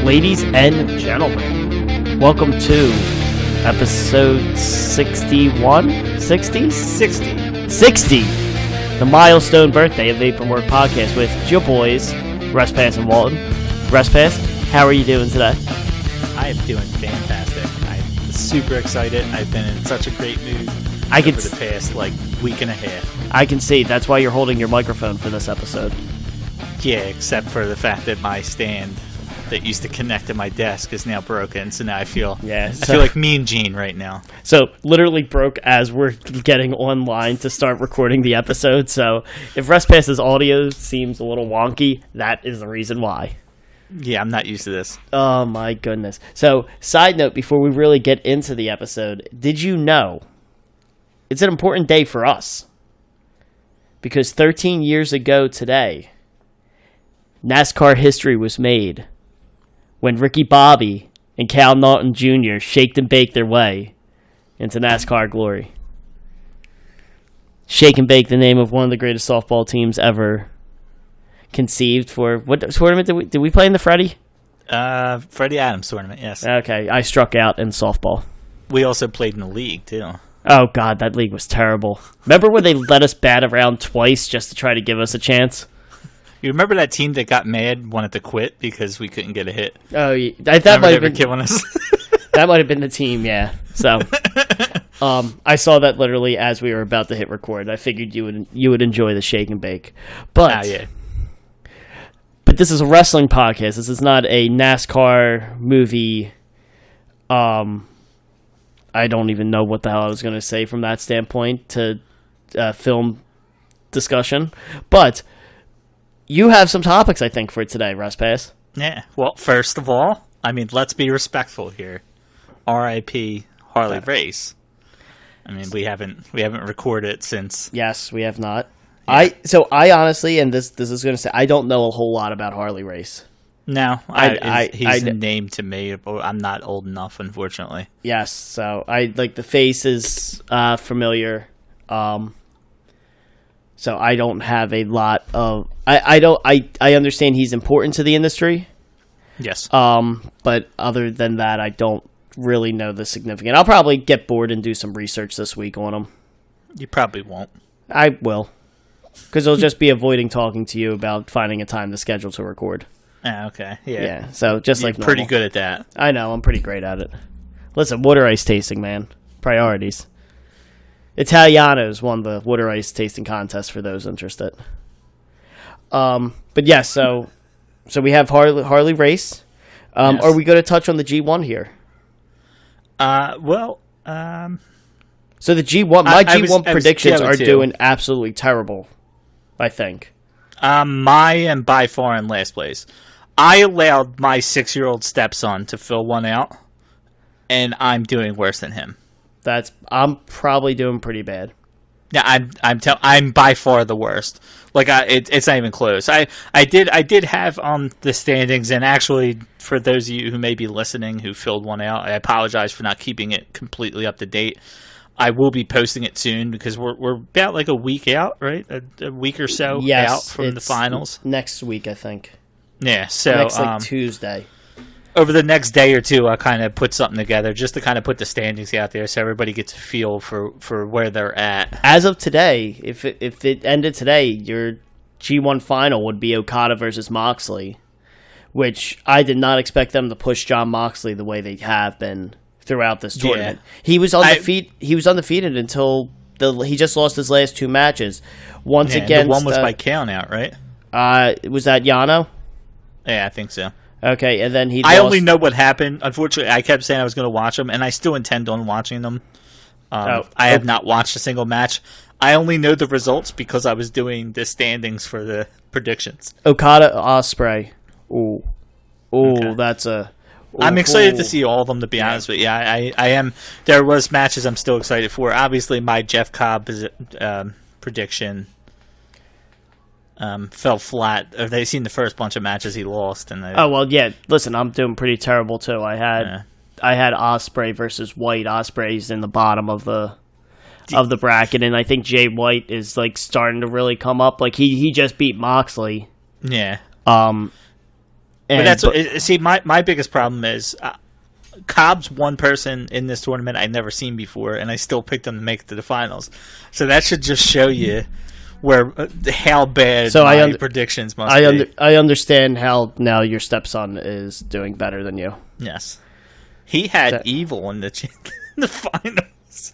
Ladies and gentlemen, welcome to episode 61? 60? 60! The milestone birthday of Vaporware Podcast with your boys, Respass and Walton. Respass, how are you doing today? I am doing fantastic. I'm super excited. I've been in such a great mood over the past, week and a half. I can see. That's why you're holding your microphone for this episode. Yeah, except for the fact that my stand that used to connect to my desk is now broken, so now I feel like Mean Gene right now. So, literally broke as we're getting online to start recording the episode, so if Respass's audio seems a little wonky, that is the reason why. Yeah, I'm not used to this. Oh my goodness. So, side note, before we really get into the episode, did you know it's an important day for us? Because 13 years ago today, NASCAR history was made when Ricky Bobby and Cal Naughton Jr. shaked and baked their way into NASCAR glory. Shake and Bake, the name of one of the greatest softball teams ever conceived for... What tournament did we play in the Freddie? Freddie Adams tournament, yes. Okay, I struck out in softball. We also played in the league, too. Oh, God, that league was terrible. Remember when they let us bat around twice just to try to give us a chance? You remember that team that got mad, wanted to quit because we couldn't get a hit? Oh, yeah. That might have been killing us. That might have been the team, yeah. So, I saw that literally as we were about to hit record. I figured you would enjoy the shake and bake, but but this is a wrestling podcast. This is not a NASCAR movie. I don't even know what the hell I was going to say from that standpoint to film discussion, but. You have some topics, I think, for today, Respass. Yeah. Well, first of all, let's be respectful here. R.I.P. Harley Race. We haven't recorded since. Yes, we have not. Yeah. I honestly, and this is going to say, I don't know a whole lot about Harley Race. No, he's a name to me, but I'm not old enough, unfortunately. Yes, so the face is familiar. So I don't have a lot of... I understand he's important to the industry. Yes. But other than that, I don't really know the significance. I'll probably get bored and do some research this week on him. You probably won't. I will. Because I'll just be avoiding talking to you about finding a time to schedule to record. Okay. Yeah. So just You're like normal. Pretty good at that. I know. I'm pretty great at it. Listen, water ice tasting, man. Priorities. Italianos won the water ice tasting contest for those interested. But yes, so we have Harley Race. Yes. Are we going to touch on the G1 here? So the G1, my G1 predictions are too. doing absolutely terrible, I think. I am by far in last place. I allowed my 6-year-old stepson to fill one out, and I'm doing worse than him. I'm probably doing pretty bad. Yeah, I'm by far the worst. It's not even close. I did have the standings, and actually, for those of you who may be listening who filled one out, I apologize for not keeping it completely up to date. I will be posting it soon because we're about a week out, right? A week or so out from the finals. Next week, I think. Yeah, so next Tuesday. Over the next day or two, I'll kind of put something together just to kind of put the standings out there so everybody gets a feel for where they're at. As of today, if it ended today, your G1 final would be Okada versus Moxley, which I did not expect them to push Jon Moxley the way they have been throughout this tournament. Yeah. He was undefeated until he just lost his last two matches. Once against the one was by count out, right? Was that Yano? Yeah, I think so. Okay, and then I only know what happened. Unfortunately, I kept saying I was going to watch them, and I still intend on watching them. I have not watched a single match. I only know the results because I was doing the standings for the predictions. Okada Ospreay. Ooh, okay. That's a... I'm excited to see all of them, to be honest with you. I am. There was matches I'm still excited for. Obviously, my Jeff Cobb prediction... fell flat. They seen the first bunch of matches he lost, and listen, I'm doing pretty terrible too. I had Ospreay versus White. Ospreay's in the bottom of the bracket, and I think Jay White is starting to really come up. He just beat Moxley. Yeah. But my biggest problem is Cobb's one person in this tournament I've never seen before, and I still picked him to make it to the finals. So that should just show you how bad my predictions must be. I understand how now your stepson is doing better than you. Yes. He had Evil in the finals.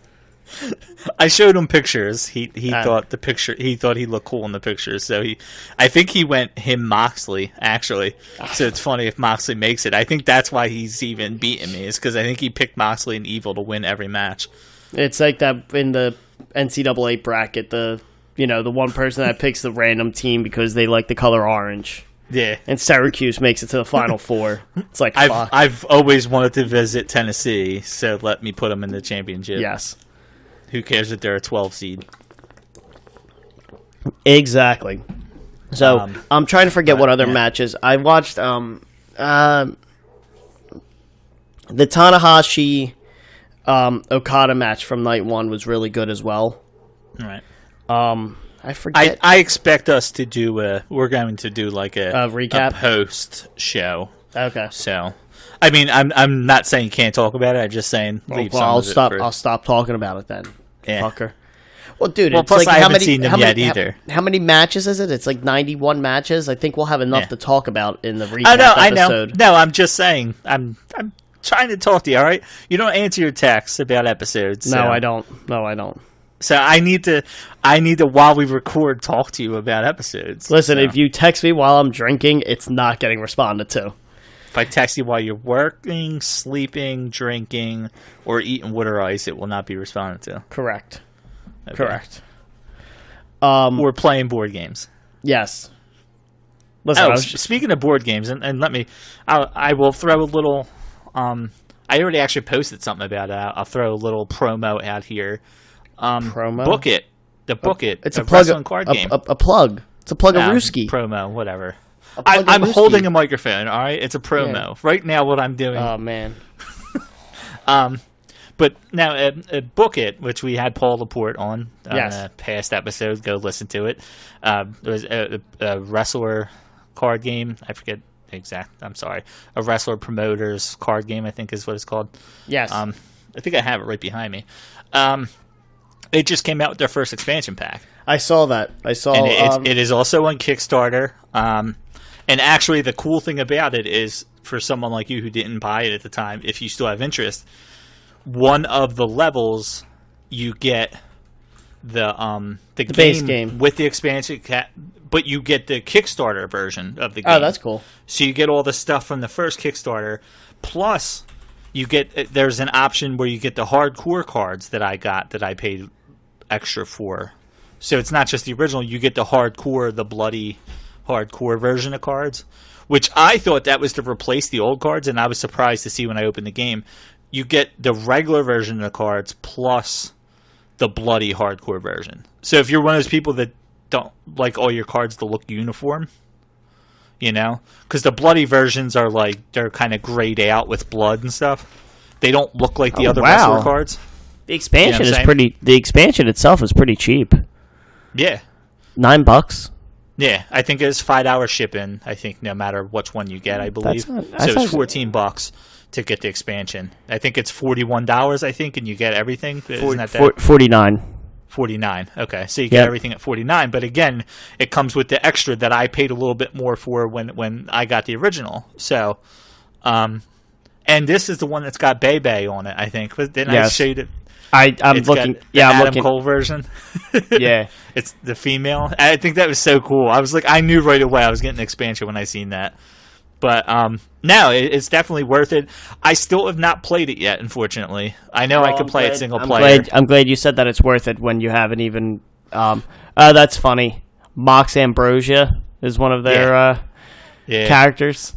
I showed him pictures. He thought he looked cool in the pictures. So I think he went him Moxley actually. So it's funny if Moxley makes it. I think that's why he's even beating me. Is because I think he picked Moxley and Evil to win every match. It's like that in the NCAA bracket. The one person that picks the random team because they like the color orange. Yeah. And Syracuse makes it to the Final Four. It's like fuck. I've always wanted to visit Tennessee, so let me put them in the championship. Yes. Who cares if they're a 12 seed? Exactly. So I'm trying to forget what other matches I watched. The Tanahashi Okada match from night one was really good as well. All right. I forget. I expect us to do we're going to do like a recap, a post show. Okay. So, I mean, I'm not saying you can't talk about it. I'm just saying leave some I'll of stop. it I'll stop talking about it then. Yeah. Fucker. Well, dude, it's plus like I haven't seen them yet either. How many matches is it? It's like 91 matches. I think we'll have enough to talk about in the recap I episode. No, I'm just saying. I'm trying to talk to you. All right, you don't answer your texts about episodes. So. No, I don't. So I need to while we record talk to you about episodes. Listen, if you text me while I'm drinking, it's not getting responded to. If I text you while you're working, sleeping, drinking, or eating water ice, it will not be responded to. Correct. Okay. Correct. Or playing board games. Yes. Listen, speaking of board games, and I will throw a little. I already actually posted something about it. I'll throw a little promo out here. Promo? Book it. Book it. It's a plug. Wrestling card game. A plug. It's a plug of Ruski. Promo, whatever. I'm holding a microphone, all right? It's a promo. Yeah. Right now what I'm doing. Oh, man. But now, Book It, which we had Paul Laporte on a past episode. Go listen to it. It was a wrestler card game. I forget the exact. I'm sorry. A wrestler promoters card game, I think is what it's called. Yes. I think I have it right behind me. It just came out with their first expansion pack. I saw that. And it is also on Kickstarter. And actually, the cool thing about it is, for someone like you who didn't buy it at the time, if you still have interest, one of the levels you get the base game with the expansion, but you get the Kickstarter version of the game. Oh, that's cool. So you get all the stuff from the first Kickstarter, plus there's an option where you get the hardcore cards that I paid extra for. So it's not just the original; you get the bloody hardcore version of cards, which I thought that was to replace the old cards, and I was surprised to see when I opened the game. You get the regular version of the cards plus the bloody hardcore version. So if you're one of those people that don't like all your cards to look uniform, because the bloody versions are they're kind of grayed out with blood and stuff. They don't look like the other wrestler cards. The expansion is pretty. The expansion itself is pretty cheap. Yeah, $9. Yeah, I think it's $5 shipping. I think no matter which one you get, I believe. So it's $14 to get the expansion. I think it's $41. I think, and you get everything. Isn't that $49? $49. Okay, so you get everything at $49. But again, it comes with the extra that I paid a little bit more for when I got the original. So, and this is the one that's got Bebe on it. I think. But then I showed it. I'm looking. I'm Adam looking. Cole version. Yeah, it's the female. I think that was so cool. I was like, I knew right away I was getting an expansion when I seen that. But no, it's definitely worth it. I still have not played it yet, unfortunately. I know I could play it single player. I'm glad you said that it's worth it when you haven't even. That's funny. Mox Ambrosia is one of their characters.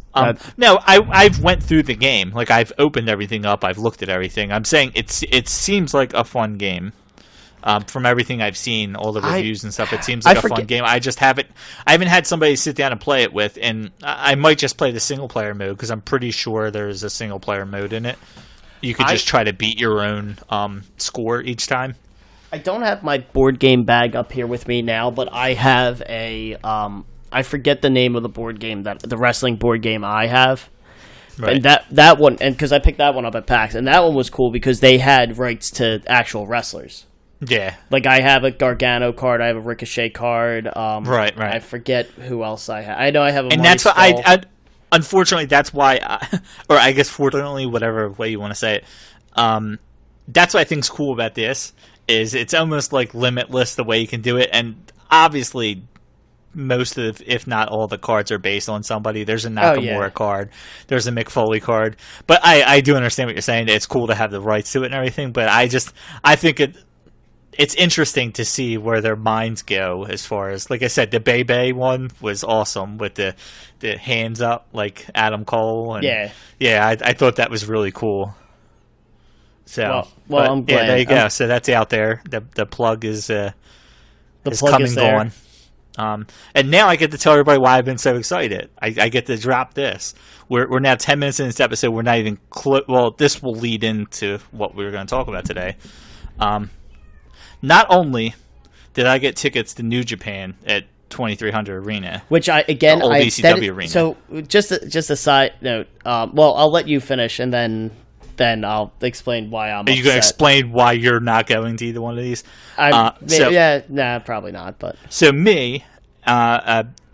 No, I've went through the game. Like, I've opened everything up. I've looked at everything. I'm saying it seems like a fun game. From everything I've seen, all the reviews and stuff, it seems like a fun game. I haven't had somebody sit down and play it with, and I might just play the single player mode because I'm pretty sure there's a single player mode in it. You could just try to beat your own score each time. I don't have my board game bag up here with me now, but I have I forget the name of the board game, that the wrestling board game I have. Right. And that one, and because I picked that one up at PAX, and that one was cool because they had rights to actual wrestlers. Yeah. Like, I have a Gargano card, I have a Ricochet card. Right. I forget who else I have. I know I have a And Marty that's what Scurll. unfortunately, that's why, or I guess fortunately, whatever way you want to say it, that's what I think's cool about this, is it's almost like limitless the way you can do it, and obviously most of, if not all, the cards are based on somebody. There's a Nakamura card, there's a Mick Foley card, but I do understand what you're saying. It's cool to have the rights to it and everything, but I think it's interesting to see where their minds go as far as, like I said, the Bebe one was awesome with the hands up like Adam Cole, and I thought that was really cool. So I'm glad. Yeah, there you go. So that's out there. The plug is coming on. And now I get to tell everybody why I've been so excited. I get to drop this. We're now 10 minutes in this episode. We're not even well, this will lead into what we were going to talk about today. Not only did I get tickets to New Japan at 2300 Arena, which old ECW Arena. So just a side note. Well, I'll let you finish, and then I'll explain why I'm. Are you going to explain why you're not going to either one of these? Probably not. But so me,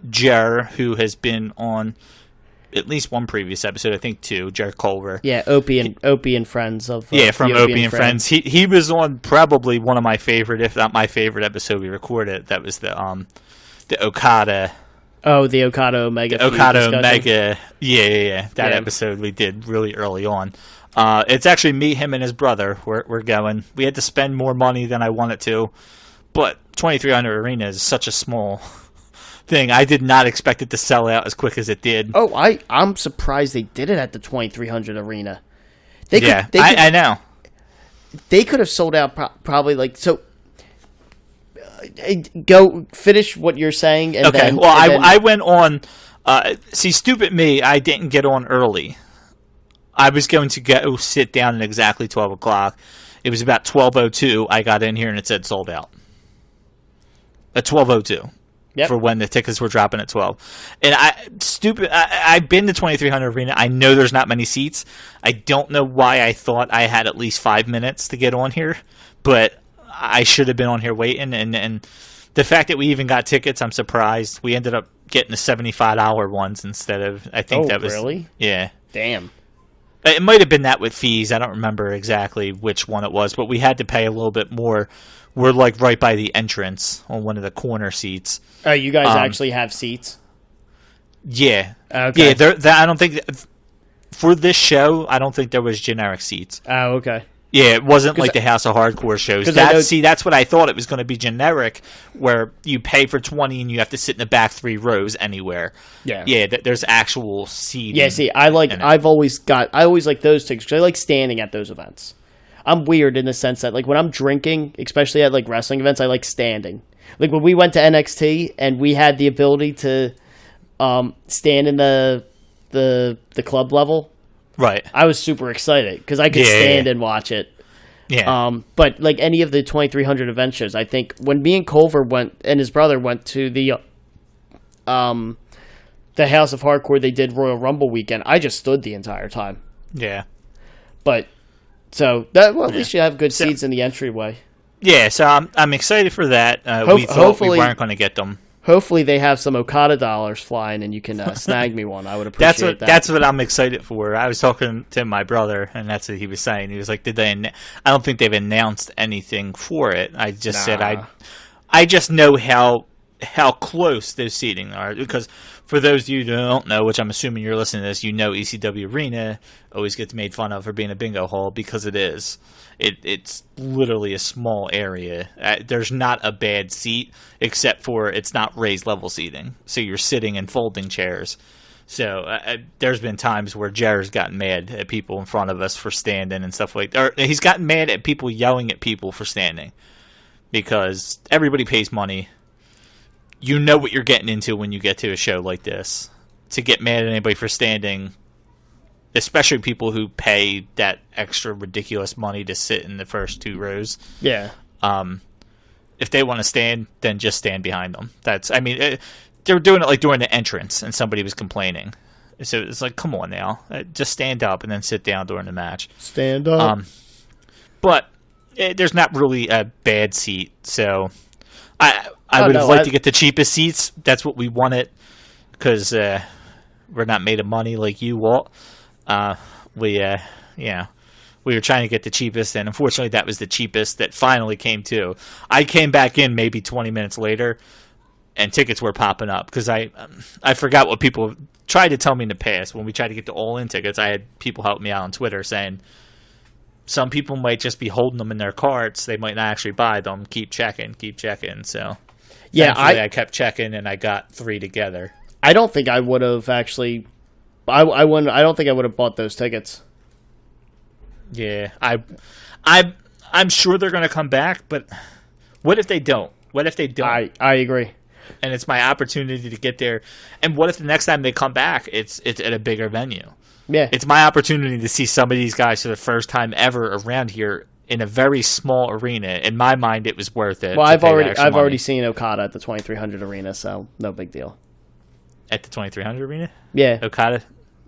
Jer, who has been on at least one previous episode, I think two, Jer Culver. Yeah, Opie and Friends of from Opie and Friends. He was on probably one of my favorite, if not my favorite episode we recorded. That was the Okada. Oh, the Okada Omega. Okada Omega. Yeah. That episode we did really early on. It's actually me, him, and his brother. We're going. We had to spend more money than I wanted to, but 2300 Arena is such a small thing. I did not expect it to sell out as quick as it did. Oh, I'm surprised they did it at the 2300 Arena. I know. They could have sold out probably like so. Go finish what you're saying. And okay. I went on. See, stupid me. I didn't get on early. I was going to go sit down at exactly 12 o'clock. It was about 12:02. I got in here and it said sold out. At 12:02. Yep. For when the tickets were dropping at 12. And I've been to 2300 Arena. I know there's not many seats. I don't know why I thought I had at least 5 minutes to get on here, but I should have been on here waiting. And the fact that we even got tickets, I'm surprised. We ended up getting the $75 ones instead of, I think that was... really? Yeah. Damn. It might have been that with fees. I don't remember exactly which one it was, but we had to pay a little bit more. We're like right by the entrance on one of the corner seats. Oh, you guys actually have seats? Yeah. Okay. Yeah, I don't think... For this show, I don't think there was generic seats. Oh, okay. Yeah, it wasn't like the House of Hardcore shows. That's what I thought it was going to be generic, where you pay for 20 and you have to sit in the back 3 rows anywhere. Yeah. Yeah, there's actual seating. Yeah, see, I always like those tickets because I like standing at those events. I'm weird in the sense that, like, when I'm drinking, especially at, like, wrestling events, I like standing. Like, when we went to NXT and we had the ability to stand in the club level, right? I was super excited because I could stand and watch it. Yeah. But, like, any of the 2300 event shows, I think when me and Culver went and his brother went to the House of Hardcore, they did Royal Rumble weekend, I just stood the entire time. Yeah. But... So at least you have good seats in the entryway. Yeah, so I'm excited for that. We thought we weren't going to get them. Hopefully they have some Okada dollars flying, and you can snag me one. I would appreciate that. That's what I'm excited for. I was talking to my brother, and that's what he was saying. He was like, "Did they? I don't think they've announced anything for it. I just said I just know how close those seating are, because for those of you who don't know, which I'm assuming you're listening to this, you know ECW Arena always gets made fun of for being a bingo hall, because it is. It's literally a small area. There's not a bad seat, except for it's not raised level seating, so you're sitting in folding chairs. So there's been times where Jared's gotten mad at people in front of us for standing and stuff like that. Or he's gotten mad at people yelling at people for standing, because everybody pays money. You know what you're getting into when you get to a show like this. To get mad at anybody for standing, especially people who pay that extra ridiculous money to sit in the first 2 rows. Yeah. If they want to stand, then just stand behind them. they were doing it like during the entrance, and somebody was complaining. So it's like, come on now, just stand up and then sit down during the match. Stand up. But there's not really a bad seat, so I would have liked to get the cheapest seats. That's what we wanted, because we're not made of money like you, Walt. We were trying to get the cheapest, and unfortunately that was the cheapest that finally came to. I came back in maybe 20 minutes later, and tickets were popping up, because I forgot what people tried to tell me in the past. When we tried to get the all-in tickets, I had people help me out on Twitter saying some people might just be holding them in their carts. They might not actually buy them. Keep checking. So yeah, I kept checking, and I got 3 together. I don't think I would have actually. I don't think I would have bought those tickets. Yeah, I'm sure they're going to come back, but what if they don't? I agree. And it's my opportunity to get there. And what if the next time they come back, it's at a bigger venue? Yeah, it's my opportunity to see some of these guys for the first time ever around here in a very small arena. In my mind, it was worth it. Well, I've already seen Okada at the 2300 arena, so no big deal. At the 2300 arena? Yeah, Okada.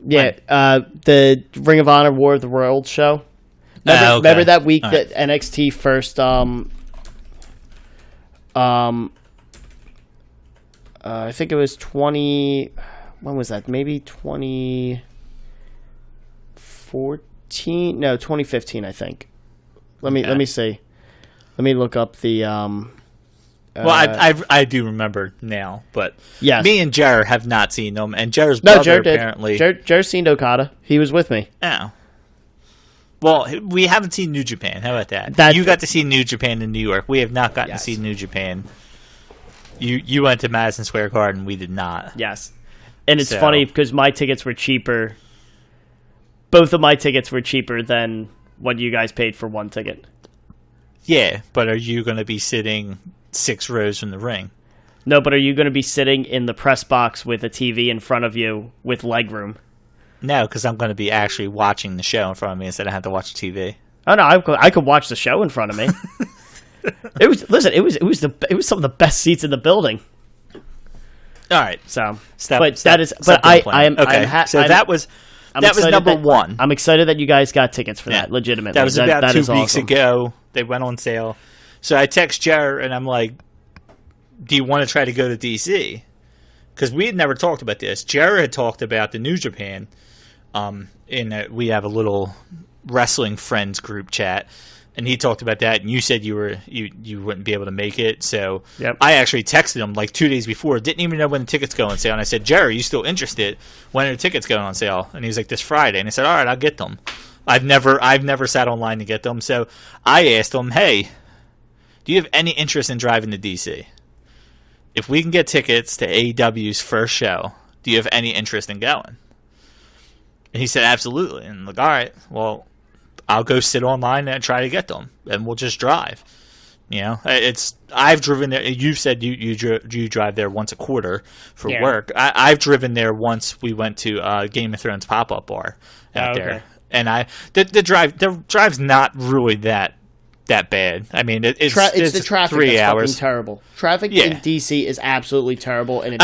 Yeah, the Ring of Honor War of the Worlds show. Remember that week that NXT first I think it was 20. When was that? Maybe 2014? No, 2015. I think. Let me see. Let me look up the. Well, I do remember now, but yes. Me and Jer have not seen them, and Jer's brother apparently. Jer's seen Okada. He was with me. Oh. Well, we haven't seen New Japan. How about that? You got to see New Japan in New York. We have not gotten to see New Japan. You went to Madison Square Garden. We did not. Yes. And it's funny because my tickets were cheaper. Both of my tickets were cheaper than what you guys paid for one ticket. Yeah, but are you going to be sitting 6 rows from the ring? No, but are you going to be sitting in the press box with a TV in front of you with leg room? No, because I'm going to be actually watching the show in front of me instead of having to watch the TV. Oh no, I could watch the show in front of me. It was some of the best seats in the building. All right, so that was number one. I'm excited that you guys got tickets for that. Legitimately, that was about 2 weeks ago. They went on sale. So I text Jared and I'm like, "Do you want to try to go to DC?" Because we had never talked about this. Jared had talked about the New Japan. We have a little wrestling friends group chat, and he talked about that. And you said you wouldn't be able to make it, so I actually texted him like 2 days before. Didn't even know when the tickets go on sale, and I said, "Jerry, you still interested? When are the tickets going on sale?" And he was like, "This Friday." And I said, "All right, I'll get them." I've never sat online to get them, so I asked him, "Hey, do you have any interest in driving to DC? If we can get tickets to AEW's first show, do you have any interest in going?" And he said, "Absolutely." And I'm like, "All right, well, I'll go sit online and try to get them, and we'll just drive." You know, I've driven there. You said you drive there once a quarter for work. I've driven there once. We went to Game of Thrones pop-up bar out there, and the drive's not really that bad. I mean, it's the traffic 3 hours. Fucking terrible. Traffic in DC is absolutely terrible. And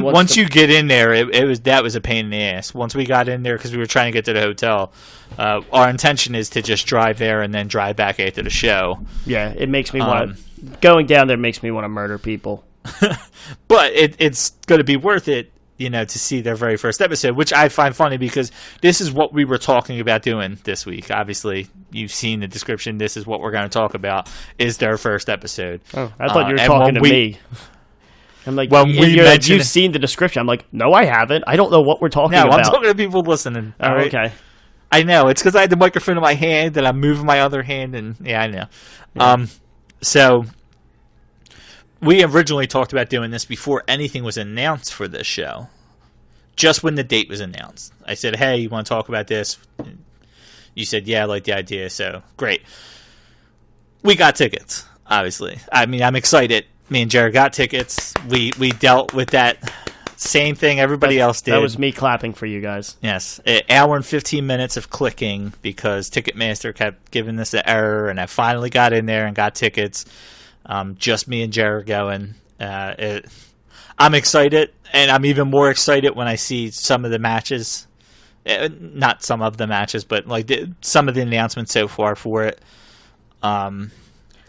once you get in there, that was a pain in the ass. Once we got in there, because we were trying to get to the hotel, our intention is to just drive there and then drive back after the show. Yeah, it makes me want going down there makes me want to murder people. But it's going to be worth it. You know, to see their very first episode, which I find funny because this is what we were talking about doing this week. Obviously, you've seen the description. This is what we're going to talk about, is their first episode. Oh, I thought you were talking to me. I'm like, you've seen the description. I'm like, no, I haven't. I don't know what we're talking about. No, I'm talking to people listening. Oh, right? Okay. I know. It's because I had the microphone in my hand and I'm moving my other hand, and I know. Yeah. So we originally talked about doing this before anything was announced for this show. Just when the date was announced. I said, "Hey, you want to talk about this?" You said, "Yeah, I like the idea." So, great. We got tickets, obviously. I mean, I'm excited. Me and Jared got tickets. We dealt with that same thing everybody else did. That was me clapping for you guys. Yes. An hour and 15 minutes of clicking because Ticketmaster kept giving us an error, and I finally got in there and got tickets. Just me and Jared going. I'm excited, and I'm even more excited when I see some of the matches. Not some of the matches, but like some of the announcements so far for it. I'm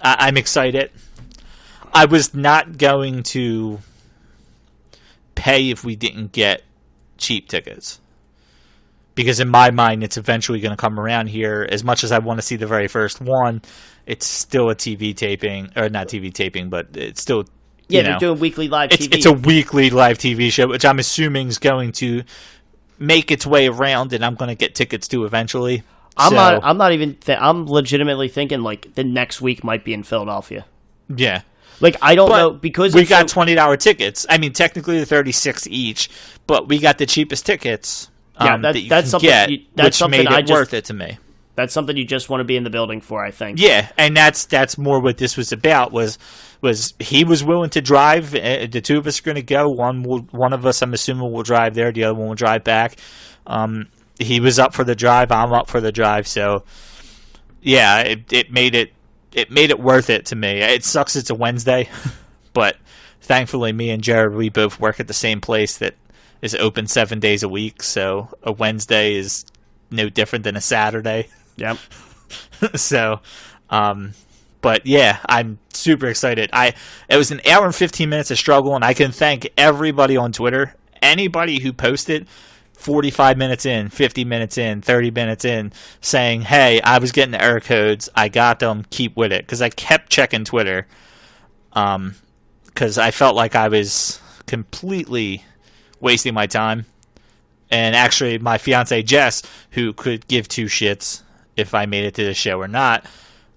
excited. I was not going to pay if we didn't get cheap tickets, because in my mind it's eventually going to come around here. As much as I want to see the very first one, it's still a TV taping, or not TV taping, but it's still they're doing weekly live TV. It's a weekly live TV show, which I'm assuming is going to make its way around, and I'm going to get tickets to eventually. I'm legitimately thinking like the next week might be in Philadelphia. Yeah. Like, I don't know, because we got $20 tickets. I mean, technically they're $36 each, but we got the cheapest tickets that's something which made it worth it to me. That's something you just want to be in the building for, I think. Yeah, and that's more what this was about. Was he was willing to drive? The two of us are going to go. One of us, I'm assuming, will drive there. The other one will drive back. He was up for the drive. I'm up for the drive. So, yeah, it made it worth it to me. It sucks it's a Wednesday, but thankfully me and Jared, we both work at the same place that is open 7 days a week, so a Wednesday is no different than a Saturday. Yep. So, but yeah, I'm super excited. It was an hour and 15 minutes of struggle, and I can thank everybody on Twitter, anybody who posted 45 minutes in, 50 minutes in, 30 minutes in, saying, hey, I was getting the error codes, I got them, keep with it. Because I kept checking Twitter, because I felt like I was completely wasting my time. And actually, my fiance Jess, who could give two shits if I made it to the show or not,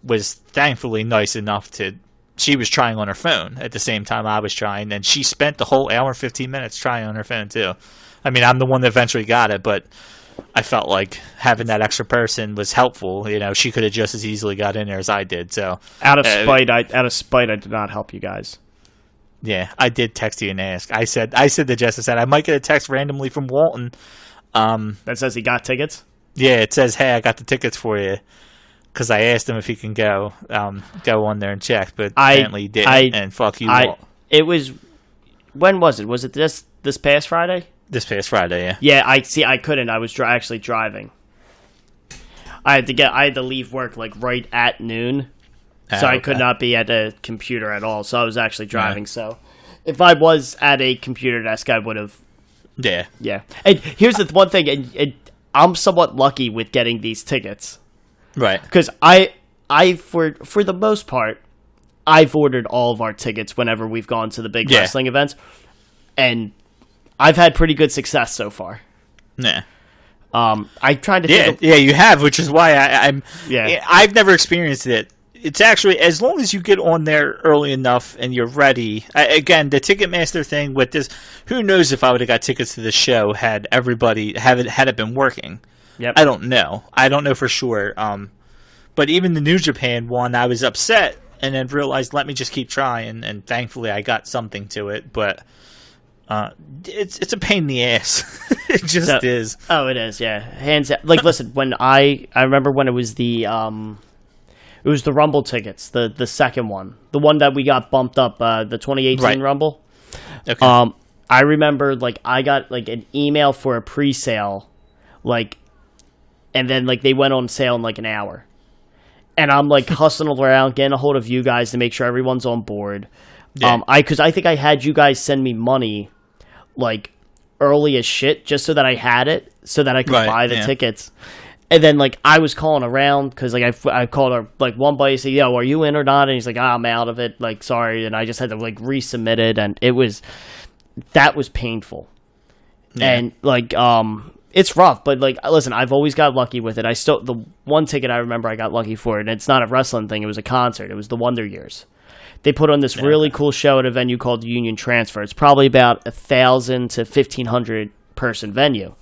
was thankfully nice enough to... She was trying on her phone at the same time I was trying, and she spent the whole hour and 15 minutes trying on her phone, too. I mean, I'm the one that eventually got it, but I felt like having that extra person was helpful. You know, she could have just as easily got in there as I did. So out of spite, I did not help you guys. Yeah, I did text you and ask. I said to Jess, I said I might get a text randomly from Walton. That says he got tickets. Yeah, it says, hey, I got the tickets for you. Because I asked him if he can go on there and check, but apparently he didn't. And fuck you, Walt. It was. When was it? Was it this past Friday? This past Friday, yeah. Yeah, I couldn't. I was actually driving. I had to leave work like right at noon, so I could not be at a computer at all. So I was actually driving. Yeah. So if I was at a computer desk, I would have. Yeah. Yeah. And here's the one thing, and I'm somewhat lucky with getting these tickets, right? Because I for the most part, I've ordered all of our tickets whenever we've gone to the big wrestling events, and I've had pretty good success so far. Yeah. I tried to. Yeah, you have, which is why I've never experienced it. It's actually, as long as you get on there early enough and you're ready. Again, the Ticketmaster thing with this, who knows if I would have got tickets to the show had it been working. Yep. I don't know. I don't know for sure. But even the New Japan one, I was upset and then realized, let me just keep trying, and thankfully I got something to it. But it's a pain in the ass. It just is. Oh, it is. Yeah, hands out. Like, listen, when I remember when it was the Rumble tickets, the second one, the one that we got bumped up, the 2018 Rumble. Okay. I remember like I got like an email for a pre-sale, like, and then like they went on sale in like an hour, and I'm like hustling around getting a hold of you guys to make sure everyone's on board. Yeah. Because I think I had you guys send me money, like early as shit, just so that I had it, so that I could buy the tickets. And then like I was calling around because like I called her, like one buddy said, "Yo, are you in or not?" And he's like, "I'm out of it. Like, sorry." And I just had to like resubmit it, and that was painful. Yeah. And like it's rough, but like listen, I've always got lucky with it. The one ticket I remember I got lucky for it, and it's not a wrestling thing. It was a concert. It was the Wonder Years. They put on this really cool show at a venue called Union Transfer. It's probably about 1,000 to 1,500 person venue.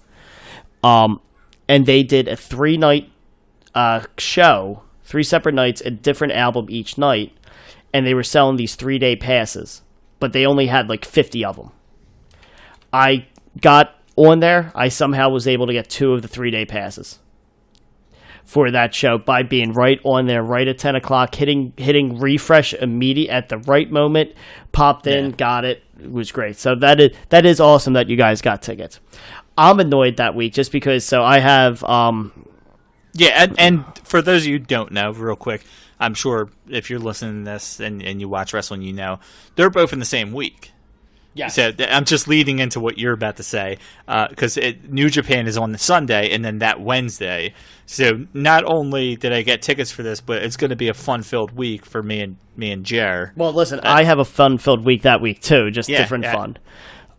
And they did a 3-night show, 3 separate nights, a different album each night, and they were selling these 3-day passes, but they only had like 50 of them. I got on there. I somehow was able to get 2 of the 3-day passes for that show by being right on there, right at 10 o'clock, hitting refresh immediate at the right moment, popped in, got it. It was great. So that is awesome that you guys got tickets. I'm annoyed that week just because, so I have... and for those of you who don't know, real quick, I'm sure if you're listening to this and you watch wrestling, you know, they're both in the same week. Yes. So I'm just leading into what you're about to say, because New Japan is on the Sunday and then that Wednesday. So not only did I get tickets for this, but it's going to be a fun-filled week for me and Jer. Well, listen, I have a fun-filled week that week too, just different fun.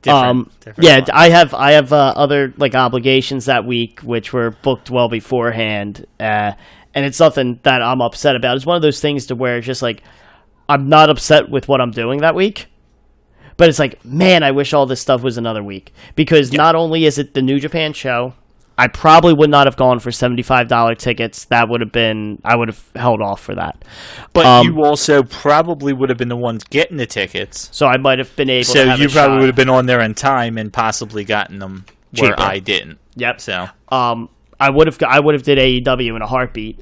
Different fun. I have other like obligations that week, which were booked well beforehand, and it's nothing that I'm upset about. It's one of those things to where it's just like I'm not upset with what I'm doing that week. But it's like, man, I wish all this stuff was another week. Because not only is it the New Japan show, I probably would not have gone for $75 tickets. I would have held off for that. But you also probably would have been the ones getting the tickets. So I might have been able to have So you probably would have been on there in time and possibly gotten them where cheaper. I didn't. Yep. So I would have did AEW in a heartbeat.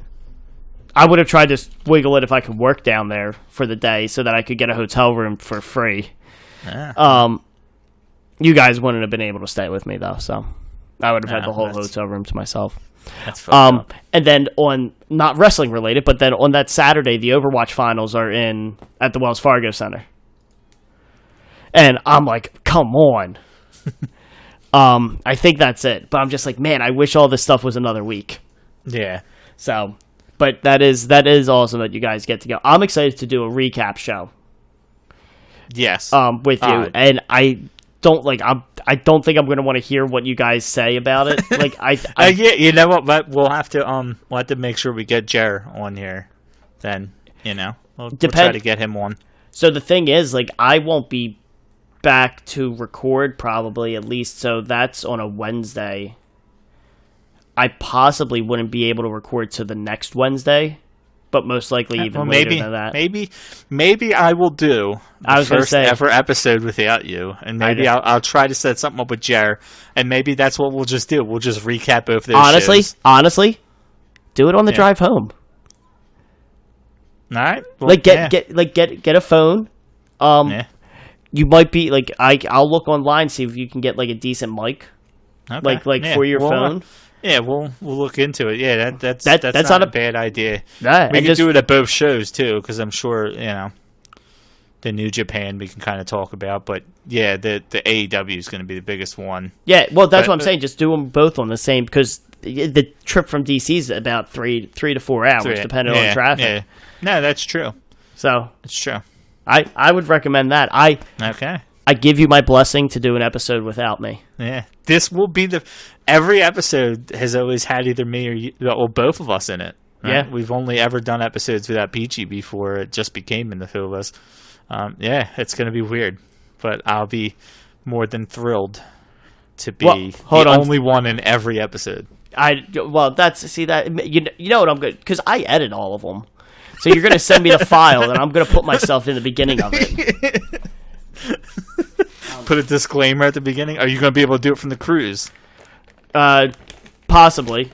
I would have tried to wiggle it if I could work down there for the day so that I could get a hotel room for free. You guys wouldn't have been able to stay with me though, so I would have had the whole hotel room to myself. That's fucked up. And then on not wrestling related, but then on that Saturday, the Overwatch finals are at the Wells Fargo Center, and I'm like, come on. I think that's it, but I'm just like, man, I wish all this stuff was another week. Yeah. So, but that is awesome that you guys get to go. I'm excited to do a recap show. Yes. With you, and I don't think I'm going to want to hear what you guys say about it. Like yeah, you know what? But we'll have to make sure we get Jer on here. Then we'll try to get him on. So the thing is, like, I won't be back to record probably, at least. So that's on a Wednesday. I possibly wouldn't be able to record to the next Wednesday. But most likely even later than that. Maybe I will do the first ever episode without you, and maybe I'll try to set something up with Jer, and maybe that's what we'll just do. We'll just recap both those shows. Honestly, do it on the drive home. All right, well, get a phone. You might be like I'll look online, see if you can get like a decent mic, for your phone. Yeah, we'll look into it. Yeah, that's not a bad idea. Nah, we can do it at both shows too, because I'm sure the New Japan we can kind of talk about. But yeah, the AEW is going to be the biggest one. Yeah, well, that's what I'm saying. Just do them both on the same, because the trip from DC is about 3 to 4 hours, depending on traffic. Yeah. No, that's true. So it's true. I would recommend that. I give you my blessing to do an episode without me. Yeah, this will be every episode has always had either me or you, or both of us in it. Right? Yeah, we've only ever done episodes without Peachy before it just became in the two of us. Yeah, it's going to be weird, but I'll be more than thrilled to be only one in every episode. You know what I'm good, because I edit all of them. So you're going to send me the file, and I'm going to put myself in the beginning of it. Put a disclaimer at the beginning. Are you going to be able to do it from the cruise? Possibly.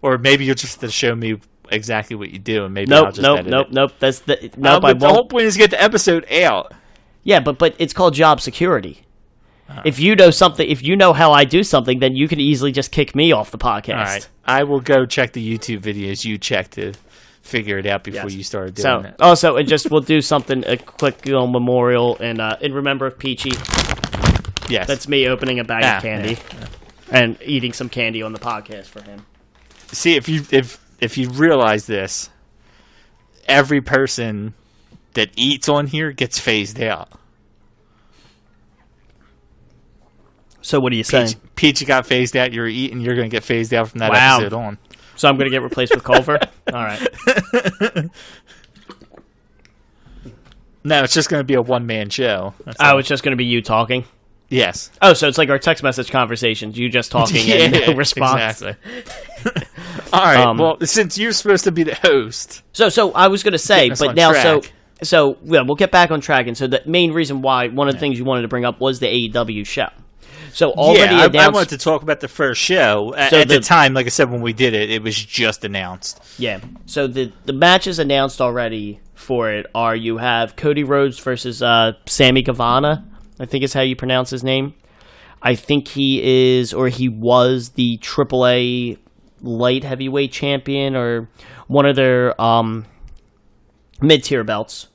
Or maybe you'll just have to show me exactly what you do, and maybe I'll just edit it. Nope. That's the but the whole point is to get the episode out. Yeah, but it's called job security. If you know something, if you know how I do something, then you can easily just kick me off the podcast. All right, I will go check the YouTube videos you checked to figure it out before you started doing it. Also, we'll do something, a quick memorial in remember of Peachy. Yes, that's me opening a bag of candy and eating some candy on the podcast for him. See, if you realize this, every person that eats on here gets phased out. So what are you saying? Peachy got phased out. You're eating. You're going to get phased out from that episode on. So I'm going to get replaced with Culver? All right. No, it's just going to be a one-man show. It's just going to be you talking? Yes. Oh, so it's like our text message conversations. You just talking and no response. Exactly. All right. Well, since you're supposed to be the host. So I was going to say, but now we'll get back on track. And so the main reason why, one of the things you wanted to bring up was the AEW show. So already announced. I wanted to talk about the first show. At the time, like I said, when we did it, it was just announced. Yeah. So the matches announced already for it are you have Cody Rhodes versus Sammy Guevara, I think is how you pronounce his name. I think he was the AAA light heavyweight champion or one of their mid-tier belts.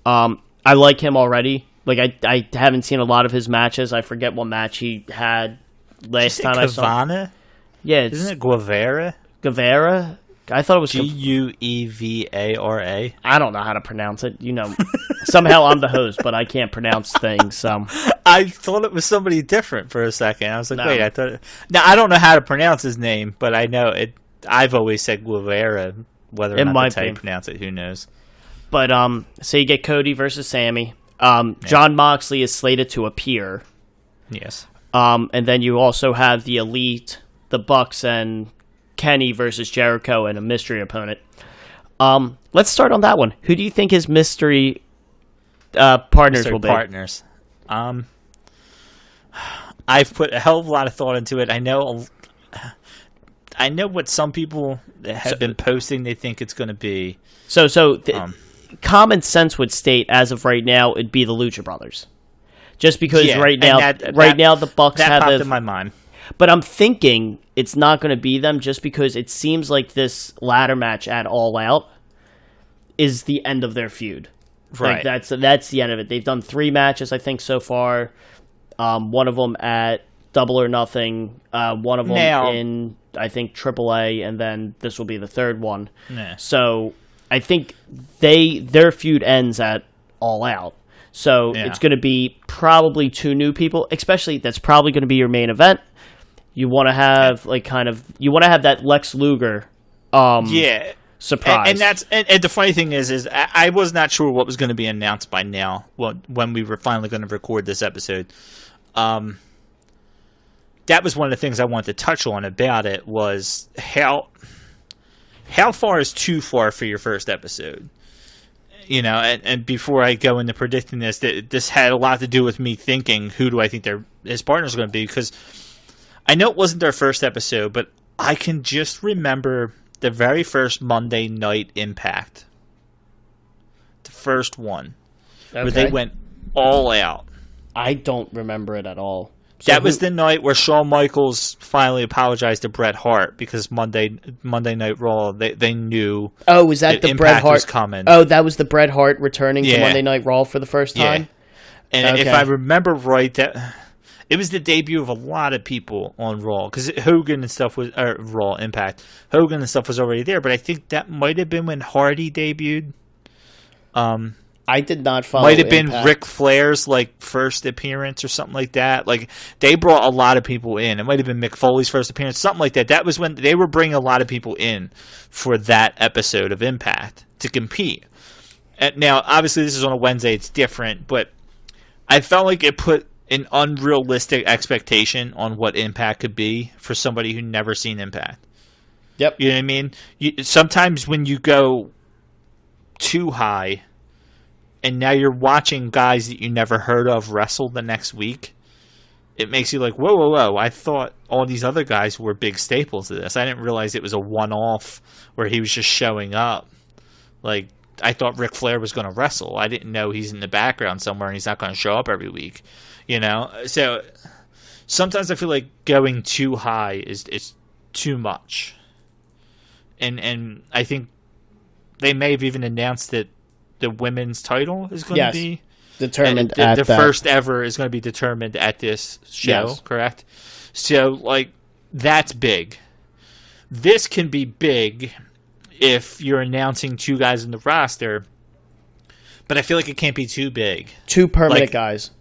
I like him already. Like I haven't seen a lot of his matches. I forget what match he had last time I saw him. Yeah, isn't it Guevara? Guevara? I thought it was Guevara. I don't know how to pronounce it. You know, somehow I'm the host, but I can't pronounce things. So I thought it was somebody different for a second. I was like, wait, I thought. Now I don't know how to pronounce his name, but I know it. I've always said Guevara. Whether or not that's how you pronounce it, who knows? But so you get Cody versus Sammy. Jon Moxley is slated to appear. Yes. And then you also have the Elite, the Bucks, and Kenny versus Jericho and a mystery opponent. Let's start on that one. Who do you think his mystery partners will be? Partners. I've put a hell of a lot of thought into it. I know what some people have been posting they think it's going to be. Common sense would state, as of right now, it'd be the Lucha Brothers. Just because right now the Bucks have popped in my mind. But I'm thinking it's not going to be them just because it seems like this ladder match at All Out is the end of their feud. Right. Like that's the end of it. They've done 3 matches, I think, so far. One of them at Double or Nothing. One of them in, I think, AAA, and then this will be the third one. Nah. So I think their feud ends at All Out. So it's going to be probably 2 new people, especially that's probably going to be your main event. You want to have that Lex Luger surprise. And the funny thing is I was not sure what was going to be announced by now when we were finally going to record this episode. That was one of the things I wanted to touch on about it was how far is too far for your first episode? You know, and before I go into predicting this had a lot to do with me thinking, who do I think his partner's going to be? Because I know it wasn't their first episode, but I can just remember the very first Monday Night Impact. The first one. Okay. Where they went all out. I don't remember it at all. So that was the night where Shawn Michaels finally apologized to Bret Hart because Monday Night Raw they knew. Oh, was that the Bret Hart was coming? Oh, that was the Bret Hart returning to Monday Night Raw for the first time. Yeah. And if I remember right, that it was the debut of a lot of people on Raw because Hogan and stuff was Raw Impact. Hogan and stuff was already there, but I think that might have been when Hardy debuted. I did not follow. Might have been Ric Flair's first appearance or something like that. Like they brought a lot of people in. It might have been Mick Foley's first appearance, something like that. That was when they were bringing a lot of people in for that episode of Impact to compete. And now, obviously, this is on a Wednesday; it's different, but I felt like it put an unrealistic expectation on what Impact could be for somebody who never seen Impact. Yep, you know what I mean. Sometimes when you go too high. And now you're watching guys that you never heard of wrestle the next week. It makes you like, whoa. I thought all these other guys were big staples of this. I didn't realize it was a one-off where he was just showing up. Like, I thought Ric Flair was going to wrestle. I didn't know he's in the background somewhere and he's not going to show up every week. You know? So, sometimes I feel like going too high is too much. And I think they may have even announced that the women's title is going to be determined the first ever is going to be determined at this show, correct? So, that's big. This can be big if you're announcing 2 guys in the roster, but I feel like it can't be too big. 2 permanent guys.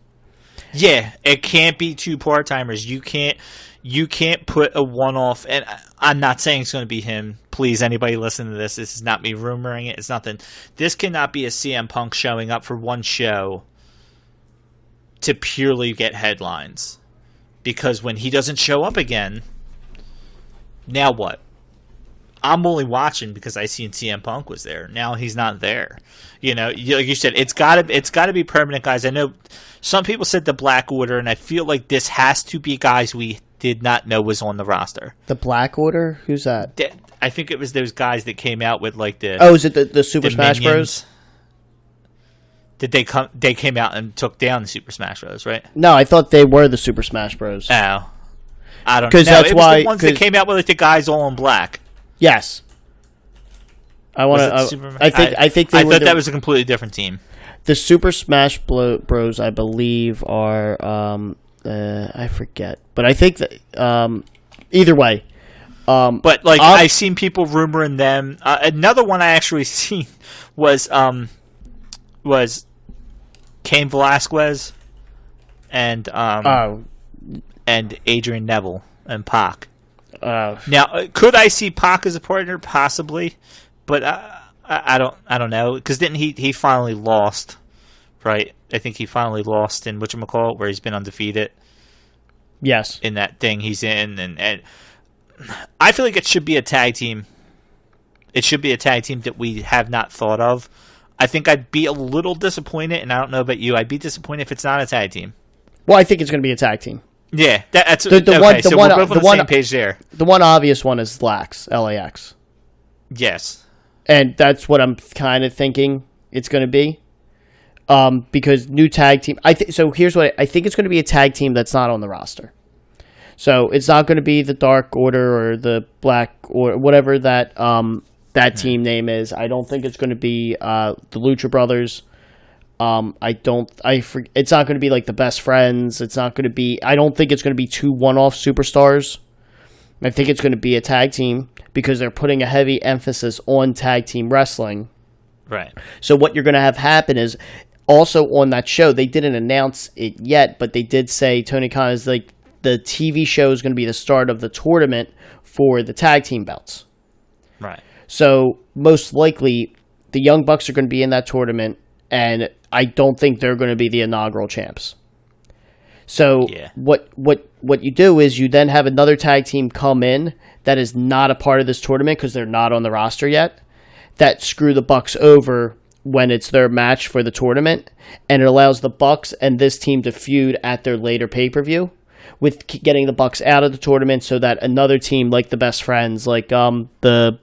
Yeah, it can't be 2 part-timers. You can't put a one-off, and I'm not saying it's going to be him. Please, anybody listening to this is not me rumoring it. It's nothing. This cannot be a CM Punk showing up for one show to purely get I'm only watching because I seen CM Punk was there. Now he's not there. Like you said, it's gotta be permanent guys. I know some people said the Black Order, and I feel like this has to be guys we did not know was on the roster. The Black Order? Who's that? I think it was those guys that came out with like the. Oh, is it the Super Smash Bros? Did they come? They came out and took down the Super Smash Bros. Right? No, I thought they were the Super Smash Bros. Oh, I don't know. Because that's why the ones that came out with like the guys all in black. Yes. I want to. I think they I were thought that was a completely different team. The Super Smash Bros. I believe are I forget, but I think that either way. But like I've seen people rumoring them. Another one I actually seen was Cain Velasquez and Adrian Neville and Pac. Now, could I see Pac as a partner? Possibly, but I don't know, because didn't he finally lost, right? I think he finally lost in whatchamacallit, where he's been undefeated. Yes, in that thing he's in, and I feel like it should be a tag team. It should be a tag team that we have not thought of. I think I'd be a little disappointed, and I don't know about you. I'd be disappointed if it's not a tag team. Well, I think it's going to be a tag team. Yeah, that's okay. So we're both on the same page there. The one obvious one is LAX. Yes, and that's what I'm kind of thinking it's going to be. Because new tag team. So here's what I think it's going to be: a tag team that's not on the roster. So it's not going to be the Dark Order or the Black or whatever that team name is. I don't think it's going to be the Lucha Brothers. It's not going to be like the Best Friends. It's not going to be. I don't think it's going to be two one-off superstars. I think it's going to be a tag team because they're putting a heavy emphasis on tag team wrestling. Right. So what you're going to have happen is also on that show, they didn't announce it yet, but they did say Tony Khan is like the TV show is going to be the start of the tournament for the tag team belts. Right. So most likely the Young Bucks are going to be in that tournament, and I don't think they're going to be the inaugural champs. So what you do is you then have another tag team come in that is not a part of this tournament because they're not on the roster yet, that screw the Bucks over when it's their match for the tournament, and it allows the Bucks and this team to feud at their later pay-per-view with getting the Bucks out of the tournament so that another team like the Best Friends, like the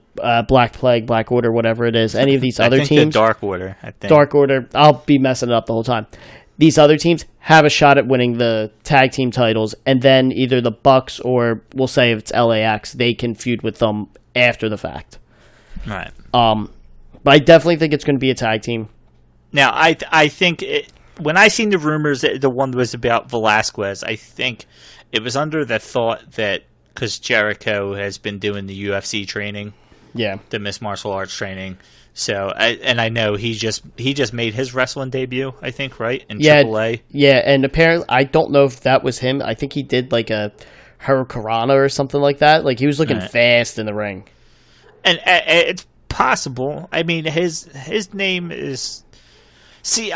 Black Plague, Black Order, whatever it is, any of these other teams. The Dark Order, I think. Dark Order, I'll be messing it up the whole time. These other teams have a shot at winning the tag team titles, and then either the Bucks or we'll say if it's LAX, they can feud with them after the fact. Right. But I definitely think it's going to be a tag team. Now, I think when I seen the rumors that the one was about Velasquez, I think it was under the thought that because Jericho has been doing the UFC training, the mixed martial arts training. So, I know he just made his wrestling debut, I think, right, in AAA. Yeah, and apparently, I don't know if that was him. I think he did like a Hurricanrana or something like that. Like he was looking fast in the ring. And it's possible. I mean, his name is. See,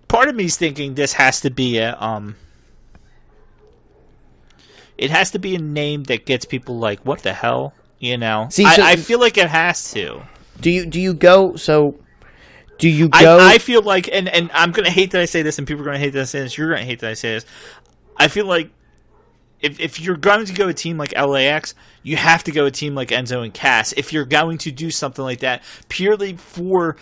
part of me's thinking this has to be a It has to be a name that gets people like, what the hell, you know? See, I feel like it has to. Do you go? So, do you go? I feel like, and I'm gonna hate that I say this, and people are gonna hate that I say this. You're gonna hate that I say this. I feel like if you're going to go a team like LAX, you have to go a team like Enzo and Cass. If you're going to do something like that, purely for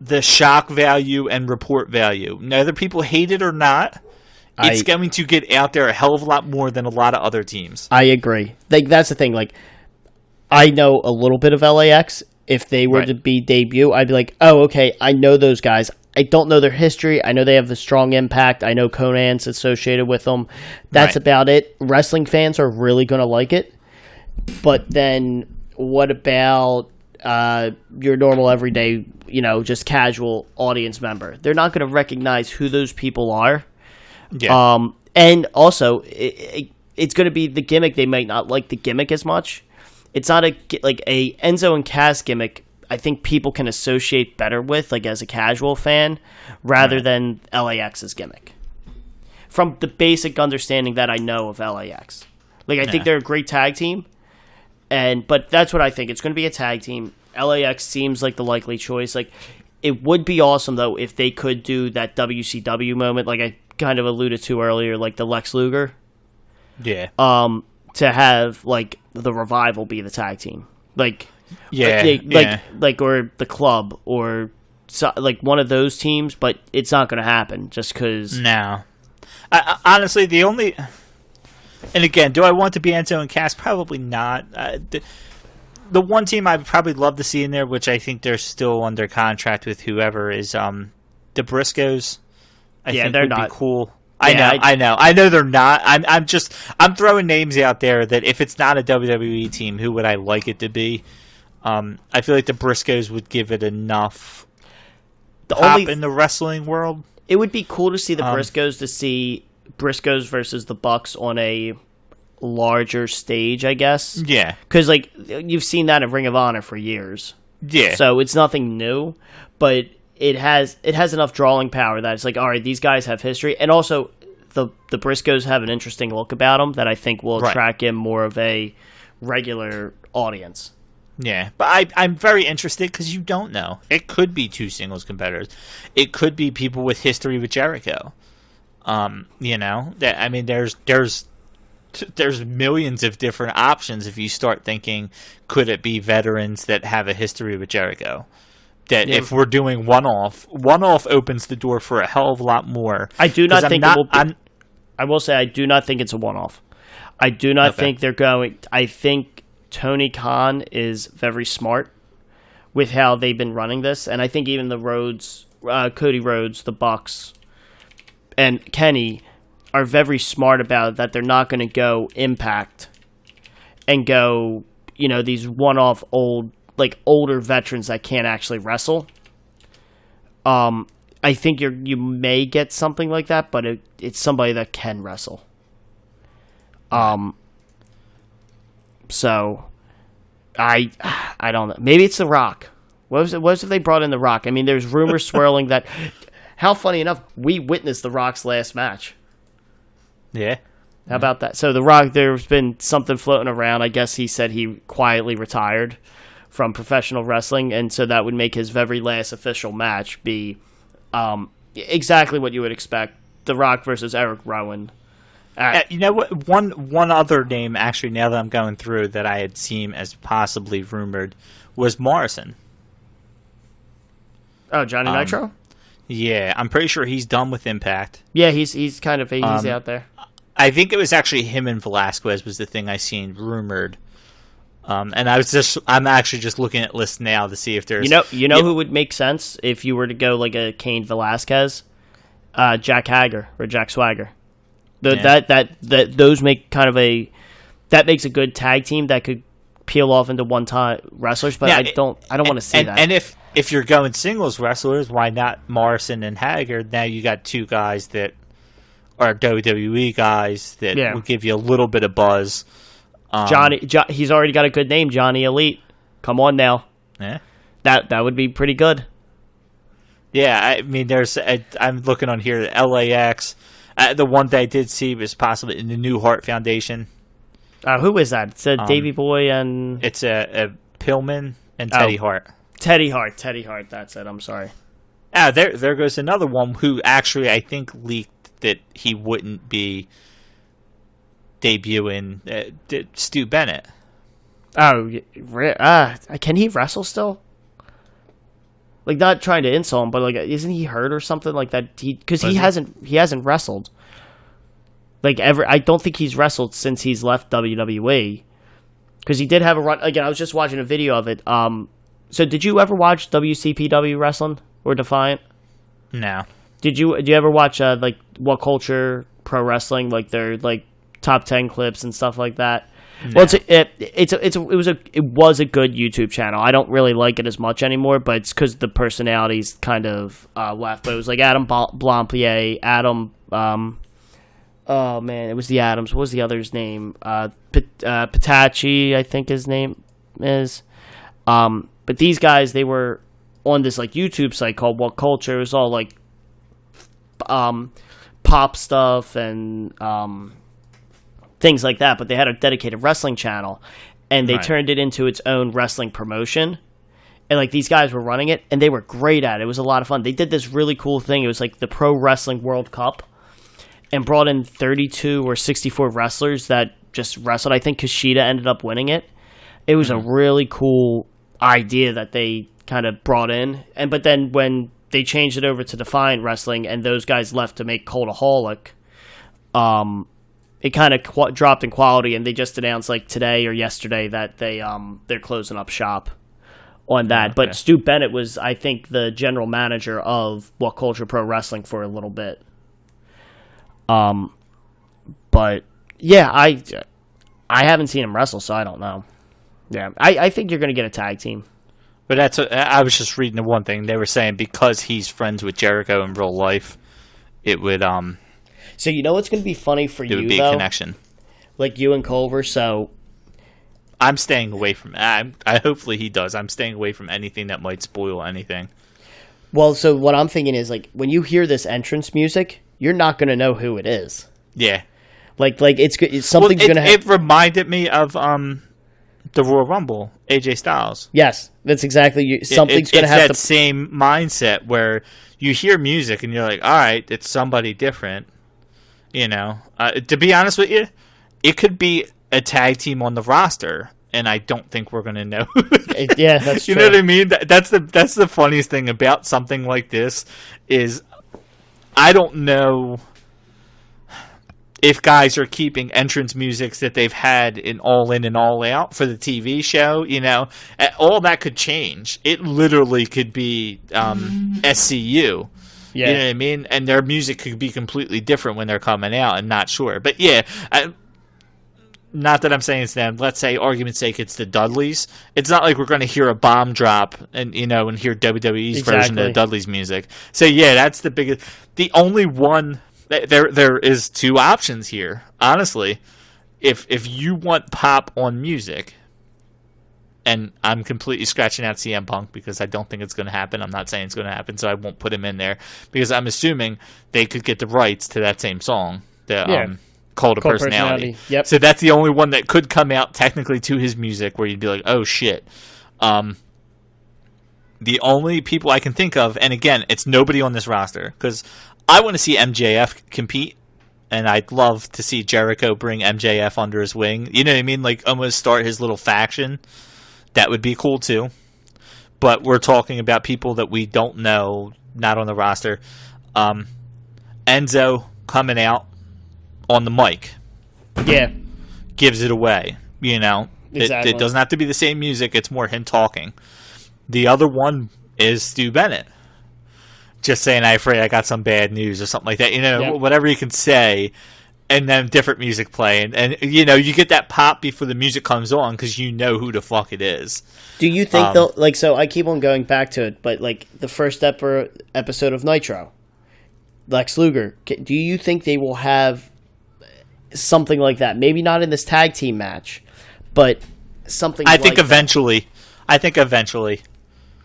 the shock value and report value, whether people hate it or not, it's going to get out there a hell of a lot more than a lot of other teams. I agree. Like that's the thing. Like I know a little bit of LAX. If they were to be debut, I'd be like, oh, okay, I know those guys. I don't know their history. I know they have the strong impact. I know Conan's associated with them. That's about it. Wrestling fans are really going to like it. But then what about your normal, everyday, just casual audience member? They're not going to recognize who those people are. Yeah. And also, it's going to be the gimmick. They might not like the gimmick as much. It's not a Enzo and Cass gimmick. I think people can associate better with, like as a casual fan, rather than LAX's gimmick. From the basic understanding that I know of LAX, I think they're a great tag team, But that's what I think. It's going to be a tag team. LAX seems like the likely choice. Like, it would be awesome though if they could do that WCW moment, like I kind of alluded to earlier, like the Lex Luger. Yeah. To have like the Revival be the tag team, like or the Club or like one of those teams, but it's not going to happen just because. No, honestly, the only, and again, do I want to be Enzo and Cass? Probably not. The one team I'd probably love to see in there, which I think they're still under contract with whoever, is the Briscoes. I think they're would not be cool. I know they're not. I'm throwing names out there that if it's not a WWE team, who would I like it to be? I feel like the Briscoes would give it enough pop in the wrestling world. It would be cool to see the Briscoes, to see Briscoes versus the Bucks on a larger stage, I guess. Yeah. Because, like, you've seen that in Ring of Honor for years. Yeah. So it's nothing new, but it has enough drawing power that it's like, all right, these guys have history. And also, the Briscoes have an interesting look about them that I think will attract in more of a regular audience. Yeah, but I'm very interested because you don't know. It could be two singles competitors. It could be people with history with Jericho. There's millions of different options if you start thinking, could it be veterans that have a history with Jericho? That if we're doing one-off opens the door for a hell of a lot more. I do not think it will be. I will say I do not think it's a one-off. I do not think they're going. I think Tony Khan is very smart with how they've been running this, and I think even the Rhodes, Cody Rhodes, the Bucks, and Kenny are very smart about it, that they're not going to go Impact and go, these one-off older veterans that can't actually wrestle. I think you may get something like that, but it's somebody that can wrestle. So I don't know. Maybe it's The Rock. What if they brought in The Rock? I mean, there's rumors swirling that. How funny enough, we witnessed The Rock's last match. Yeah. How about that? So The Rock, there's been something floating around. I guess he said he quietly retired from professional wrestling, and so that would make his very last official match be exactly what you would expect: The Rock versus Eric Rowan. You know what? One other name, actually, now that I'm going through, that I had seen as possibly rumored was Morrison. Oh, Johnny Nitro? Yeah, I'm pretty sure he's done with Impact. Yeah, he's kind of he's out there. I think it was actually him and Velasquez was the thing I seen rumored. And I'm actually just looking at lists now to see if there's who would make sense if you were to go like a Kane Velasquez, Jack Hager or Jack Swagger. Those make kind of that makes a good tag team that could peel off into one-time wrestlers, but I don't want to see that. And if you're going singles wrestlers, why not Morrison and Hager? Now you got two guys that are WWE guys that will give you a little bit of buzz. He's already got a good name, Johnny Elite. Come on now. Yeah. That would be pretty good. Yeah, I mean, I'm looking on here, LAX. The one that I did see was possibly in the New Heart Foundation. Who is that? It's a Davey Boy and... It's a Pillman and Teddy Hart. Teddy Hart, that's it. I'm sorry. There goes another one who actually I think leaked that he wouldn't be debuting Stu Bennett. Oh, can he wrestle still? Like, not trying to insult him, but like, isn't he hurt or something like that? Because he hasn't wrestled. Like ever, I don't think he's wrestled since he's left WWE. Because he did have a run. Again, I was just watching a video of it. So did you ever watch WCPW wrestling or Defiant? No. Did you ever watch like What Culture Pro Wrestling, like their like top 10 clips and stuff like that? No. Well, it was a good YouTube channel. I don't really like it as much anymore, but it's because the personalities kind of left. But it was like Adam Blampier, Adam. Oh man, it was the Adams. What was the other's name? Pitachi, I think his name is. But these guys, they were on this like YouTube site called What Culture. It was all like pop stuff and things like that, but they had a dedicated wrestling channel, and they turned it into its own wrestling promotion. And, like, these guys were running it, and they were great at it. It was a lot of fun. They did this really cool thing. It was, like, the Pro Wrestling World Cup, and brought in 32 or 64 wrestlers that just wrestled. I think Kushida ended up winning it. It was a really cool idea that they kind of brought in. But then when they changed it over to Defiant Wrestling, and those guys left to make Cultaholic, it kind of dropped in quality, and they just announced, like, today or yesterday that they're closing up shop on that. Okay. But Stu Bennett was, I think, the general manager of What Culture Pro Wrestling for a little bit. But yeah, I haven't seen him wrestle, so I don't know. Yeah, I think you're going to get a tag team. But I was just reading the one thing they were saying, because he's friends with Jericho in real life, it would So you know what's going to be funny for you, it would be though? A connection. Like you and Culver, so I'm staying away from. Hopefully he does. I'm staying away from anything that might spoil anything. Well, so what I'm thinking is, like, when you hear this entrance music, you're not going to know who it is. Yeah, like it's something's going to happen. It reminded me of the Royal Rumble, AJ Styles. Yes, that's exactly. Something's going to have that same mindset where you hear music and you're like, all right, it's somebody different. You know, to be honest with you, it could be a tag team on the roster, and I don't think we're going to know. Yeah, that's true. You know what I mean? That's the funniest thing about something like this is I don't know if guys are keeping entrance musics that they've had in All In and All Out for the TV show. You know, all that could change. It literally could be SCU. Yeah. You know what I mean? And their music could be completely different when they're coming out, and not sure. But yeah, not that I'm saying it's them. Let's say, argument's sake, it's the Dudleys. It's not like we're going to hear a bomb drop and hear WWE's version of the Dudleys music. So yeah, that's the biggest. The only one there is two options here. Honestly, if you want pop on music. And I'm completely scratching out CM Punk because I don't think it's going to happen. I'm not saying it's going to happen, so I won't put him in there because I'm assuming they could get the rights to that same song, the Cult of Personality. Yep. So that's the only one that could come out technically to his music where you'd be like, oh shit. The only people I can think of, and again, it's nobody on this roster because I want to see MJF compete. And I'd love to see Jericho bring MJF under his wing. You know what I mean? Like almost start his little faction. That would be cool too. But we're talking about people that we don't know, not on the roster. Enzo coming out on the mic. Yeah. Gives it away. You know, exactly. It doesn't have to be the same music. It's more him talking. The other one is Stu Bennett. Just saying, I'm afraid I got some bad news or something like that. You know, whatever you can say. And then different music playing. And, you know, you get that pop before the music comes on because you know who the fuck it is. Do you think they'll... Like, so I keep on going back to it, but, like, the first episode of Nitro, Lex Luger, do you think they will have something like that? Maybe not in this tag team match, but something I think eventually.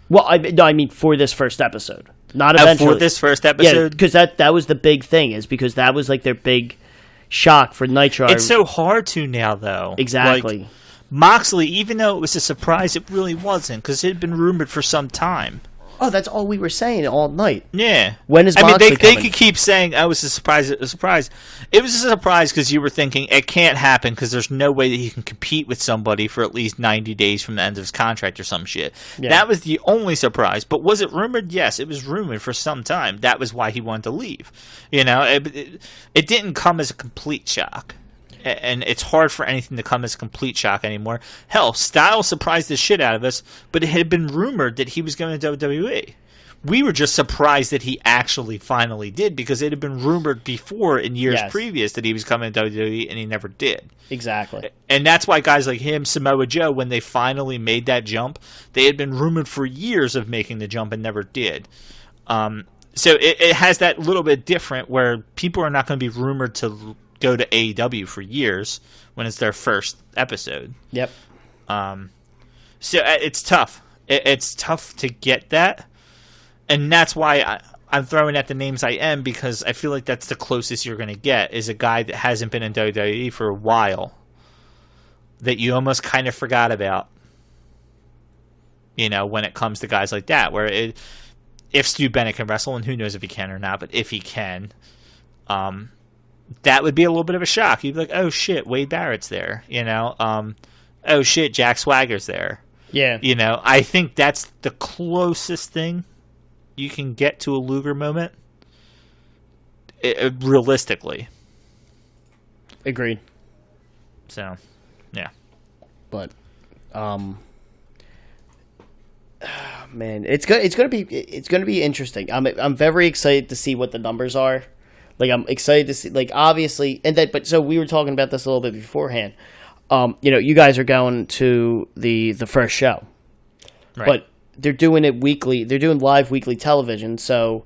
Well, I mean for this first episode. Not eventually. For this first episode? Yeah, because that was the big thing, is because that was, like, their big... shock for Nitro. It's so hard to now, though. Exactly. Like, Moxley, even though it was a surprise, it really wasn't because it had been rumored for some time. Oh, that's all we were saying all night. Yeah. When is Moxley they could keep saying, "Oh, it's a surprise." It was a surprise because you were thinking it can't happen because there's no way that he can compete with somebody for at least 90 days from the end of his contract or some shit. Yeah. That was the only surprise. But was it rumored? Yes, it was rumored for some time. That was why he wanted to leave. You know, it didn't come as a complete shock. And it's hard for anything to come as a complete shock anymore. Hell, Styles surprised the shit out of us, but it had been rumored that he was going to WWE. We were just surprised that he actually finally did because it had been rumored before in years previous that he was coming to WWE and he never did. Exactly. And that's why guys like him, Samoa Joe, when they finally made that jump, they had been rumored for years of making the jump and never did. So it has that little bit different where people are not going to be rumored to go to AEW for years when it's their first episode. Yep. So it's tough. It's tough to get that. And that's why I'm throwing at the names I am because I feel like that's the closest you're going to get is a guy that hasn't been in WWE for a while. that you almost kind of forgot about. When it comes to guys like that, if Stu Bennett can wrestle, and who knows if he can or not, but if he can, that would be a little bit of a shock. You'd be like, oh shit, Wade Barrett's there, oh shit, Jack Swagger's there. Yeah. I think that's the closest thing you can get to a Luger moment, realistically. Agreed. So, yeah. But, man, it's gonna be interesting. I'm very excited to see what the numbers are. Like, I'm excited to see, like, obviously, but so we were talking about this a little bit beforehand. You guys are going to the first show, right? But they're doing it weekly. They're doing live weekly television, so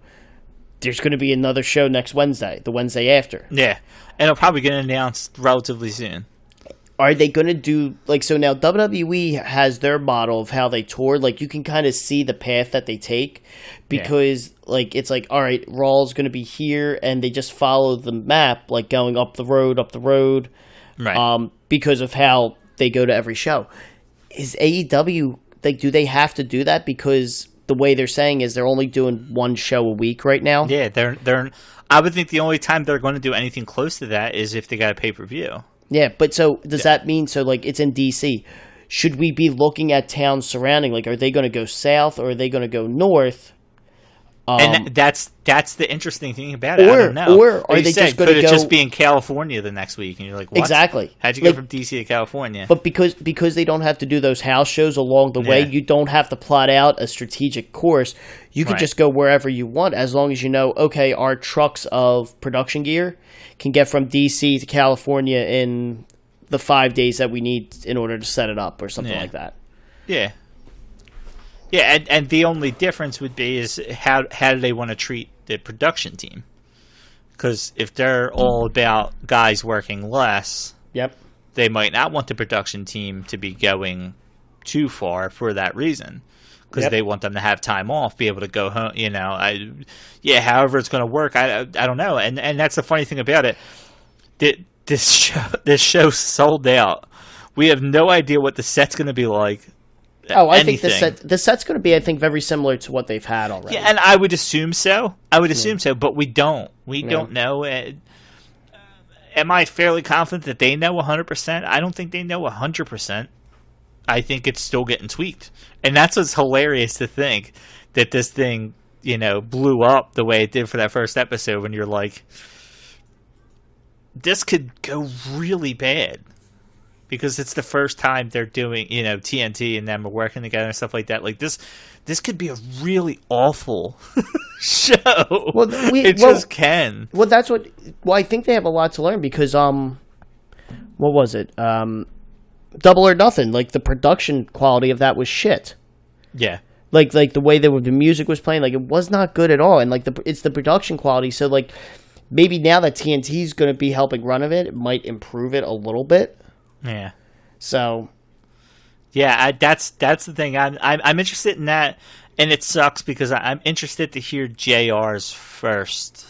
there's going to be another show next Wednesday, the Wednesday after. Yeah, and it'll probably get announced relatively soon. Are they going to do, like, so now WWE has their model of how they tour. Like, you can kind of see the path that they take because, like, it's like, all right, Raw's going to be here, and they just follow the map, like, going up the road, right? Because of how they go to every show. Is AEW, like, do they have to do that? Because the way they're saying is they're only doing one show a week right now. Yeah, they're. I would think the only time they're going to do anything close to that is if they got a pay-per-view. Yeah, but so does that mean, so like it's in DC, should we be looking at towns surrounding, like are they going to go south or are they going to go north? And that's the interesting thing about it. I don't know. Or are they just going to go... Could it just be in California the next week? And you're like, what? Exactly. How'd you go from DC to California? But because they don't have to do those house shows along the way, you don't have to plot out a strategic course. You can just go wherever you want as long as you know, okay, our trucks of production gear can get from DC to California in the 5 days that we need in order to set it up or something like that. Yeah. Yeah, and the only difference would be is how do they want to treat the production team? Because if they're all about guys working less, they might not want the production team to be going too far for that reason. Because they want them to have time off, be able to go home. However it's going to work, I don't know. And that's the funny thing about it. This show sold out. We have no idea what the set's going to be like. I think the set's going to be, I think, very similar to what they've had already. Yeah, and I would assume so. But we don't. We don't know. Am I fairly confident that they know 100%? I don't think they know 100%. I think it's still getting tweaked. And that's what's hilarious to think, that this thing, blew up the way it did for that first episode when you're like, this could go really bad. Because it's the first time they're doing, TNT and them are working together and stuff like that. Like this could be a really awful show. Well, it just can. Well, that's what. Well, I think they have a lot to learn because, what was it? Double or Nothing. Like the production quality of that was shit. Yeah. Like the way that the music was playing, like it was not good at all. And like it's the production quality. So like maybe now that TNT is going to be helping run it might improve it a little bit. Yeah. So. Yeah, that's the thing. I'm interested in that, and it sucks because I'm interested to hear JR's first,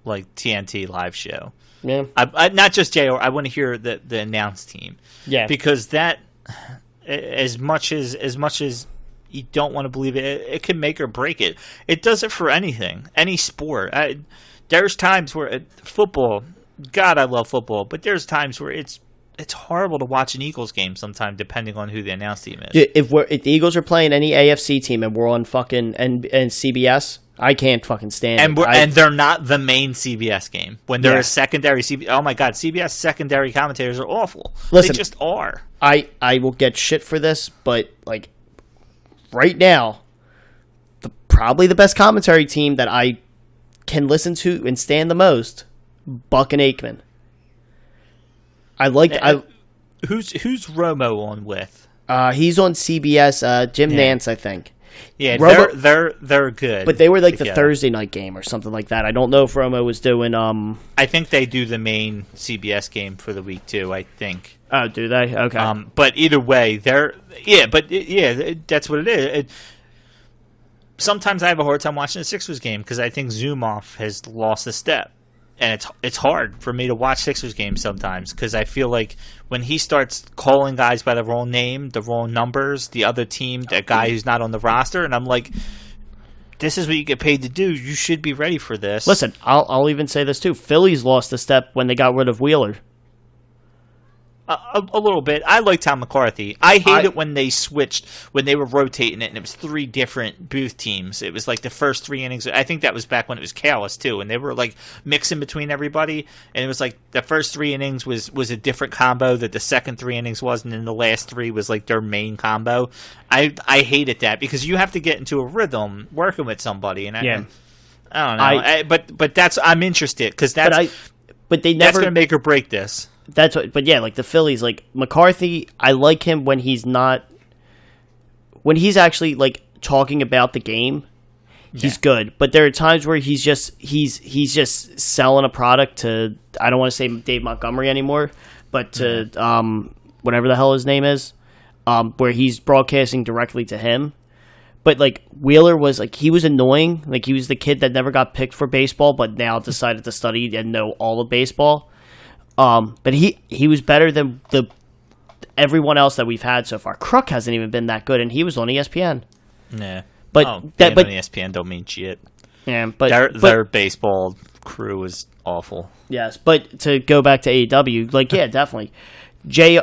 like TNT live show. Yeah. I not just JR. I want to hear the announced team. Yeah. Because that, as much as you don't want to believe it, it can make or break it. It does it for anything, any sport. There's times where football. God, I love football, but there's times where it's horrible to watch an Eagles game sometimes, depending on who the announced team is. If the Eagles are playing any AFC team and we're on fucking and CBS, I can't fucking stand it. And they're not the main CBS game. When they're a secondary CBS, oh my God, CBS secondary commentators are awful. Listen, they just are. I will get shit for this, but like right now, probably the best commentary team that I can listen to and stand the most, Buck and Aikman. Who's Romo on with? He's on CBS. Jim Nance, I think. Yeah, Romo, they're good. But they were like the Thursday night game or something like that. I don't know if Romo was doing. I think they do the main CBS game for the week too. I think. Oh, do they? Okay. But either way, that's what it is. Sometimes I have a hard time watching a Sixers game because I think Zoom off has lost a step. and it's hard for me to watch Sixers games sometimes because I feel like when he starts calling guys by the wrong name, the wrong numbers, the other team, that guy who's not on the roster, and I'm like, this is what you get paid to do. You should be ready for this. Listen, I'll even say this too. Phillies lost a step when they got rid of Wheeler. A little bit. I like Tom McCarthy. I hate it when they switched, when they were rotating it, and it was 3 different booth teams. It was like the first 3 innings. I think that was back when it was Callis, too, and they were like mixing between everybody, and it was like the first 3 innings was a different combo that the second 3 innings was, and then the last 3 was like their main combo. I hated that because you have to get into a rhythm working with somebody, and I don't know. But that's, I'm interested because that's going to make or break this. That's what, but yeah, like the Phillies, like McCarthy, I like him when he's actually like talking about the game. He's good, but there are times where he's just selling a product to, I don't want to say Dave Montgomery anymore, but to whatever the hell his name is, where he's broadcasting directly to him. But like Wheeler was like, he was annoying, like he was the kid that never got picked for baseball, but now decided to study and know all of baseball. But he was better than everyone else that we've had so far. Crook hasn't even been that good, and he was on ESPN. Yeah, but on ESPN don't mean shit. Yeah, but their baseball crew is awful. Yes, but to go back to AEW, like yeah, definitely,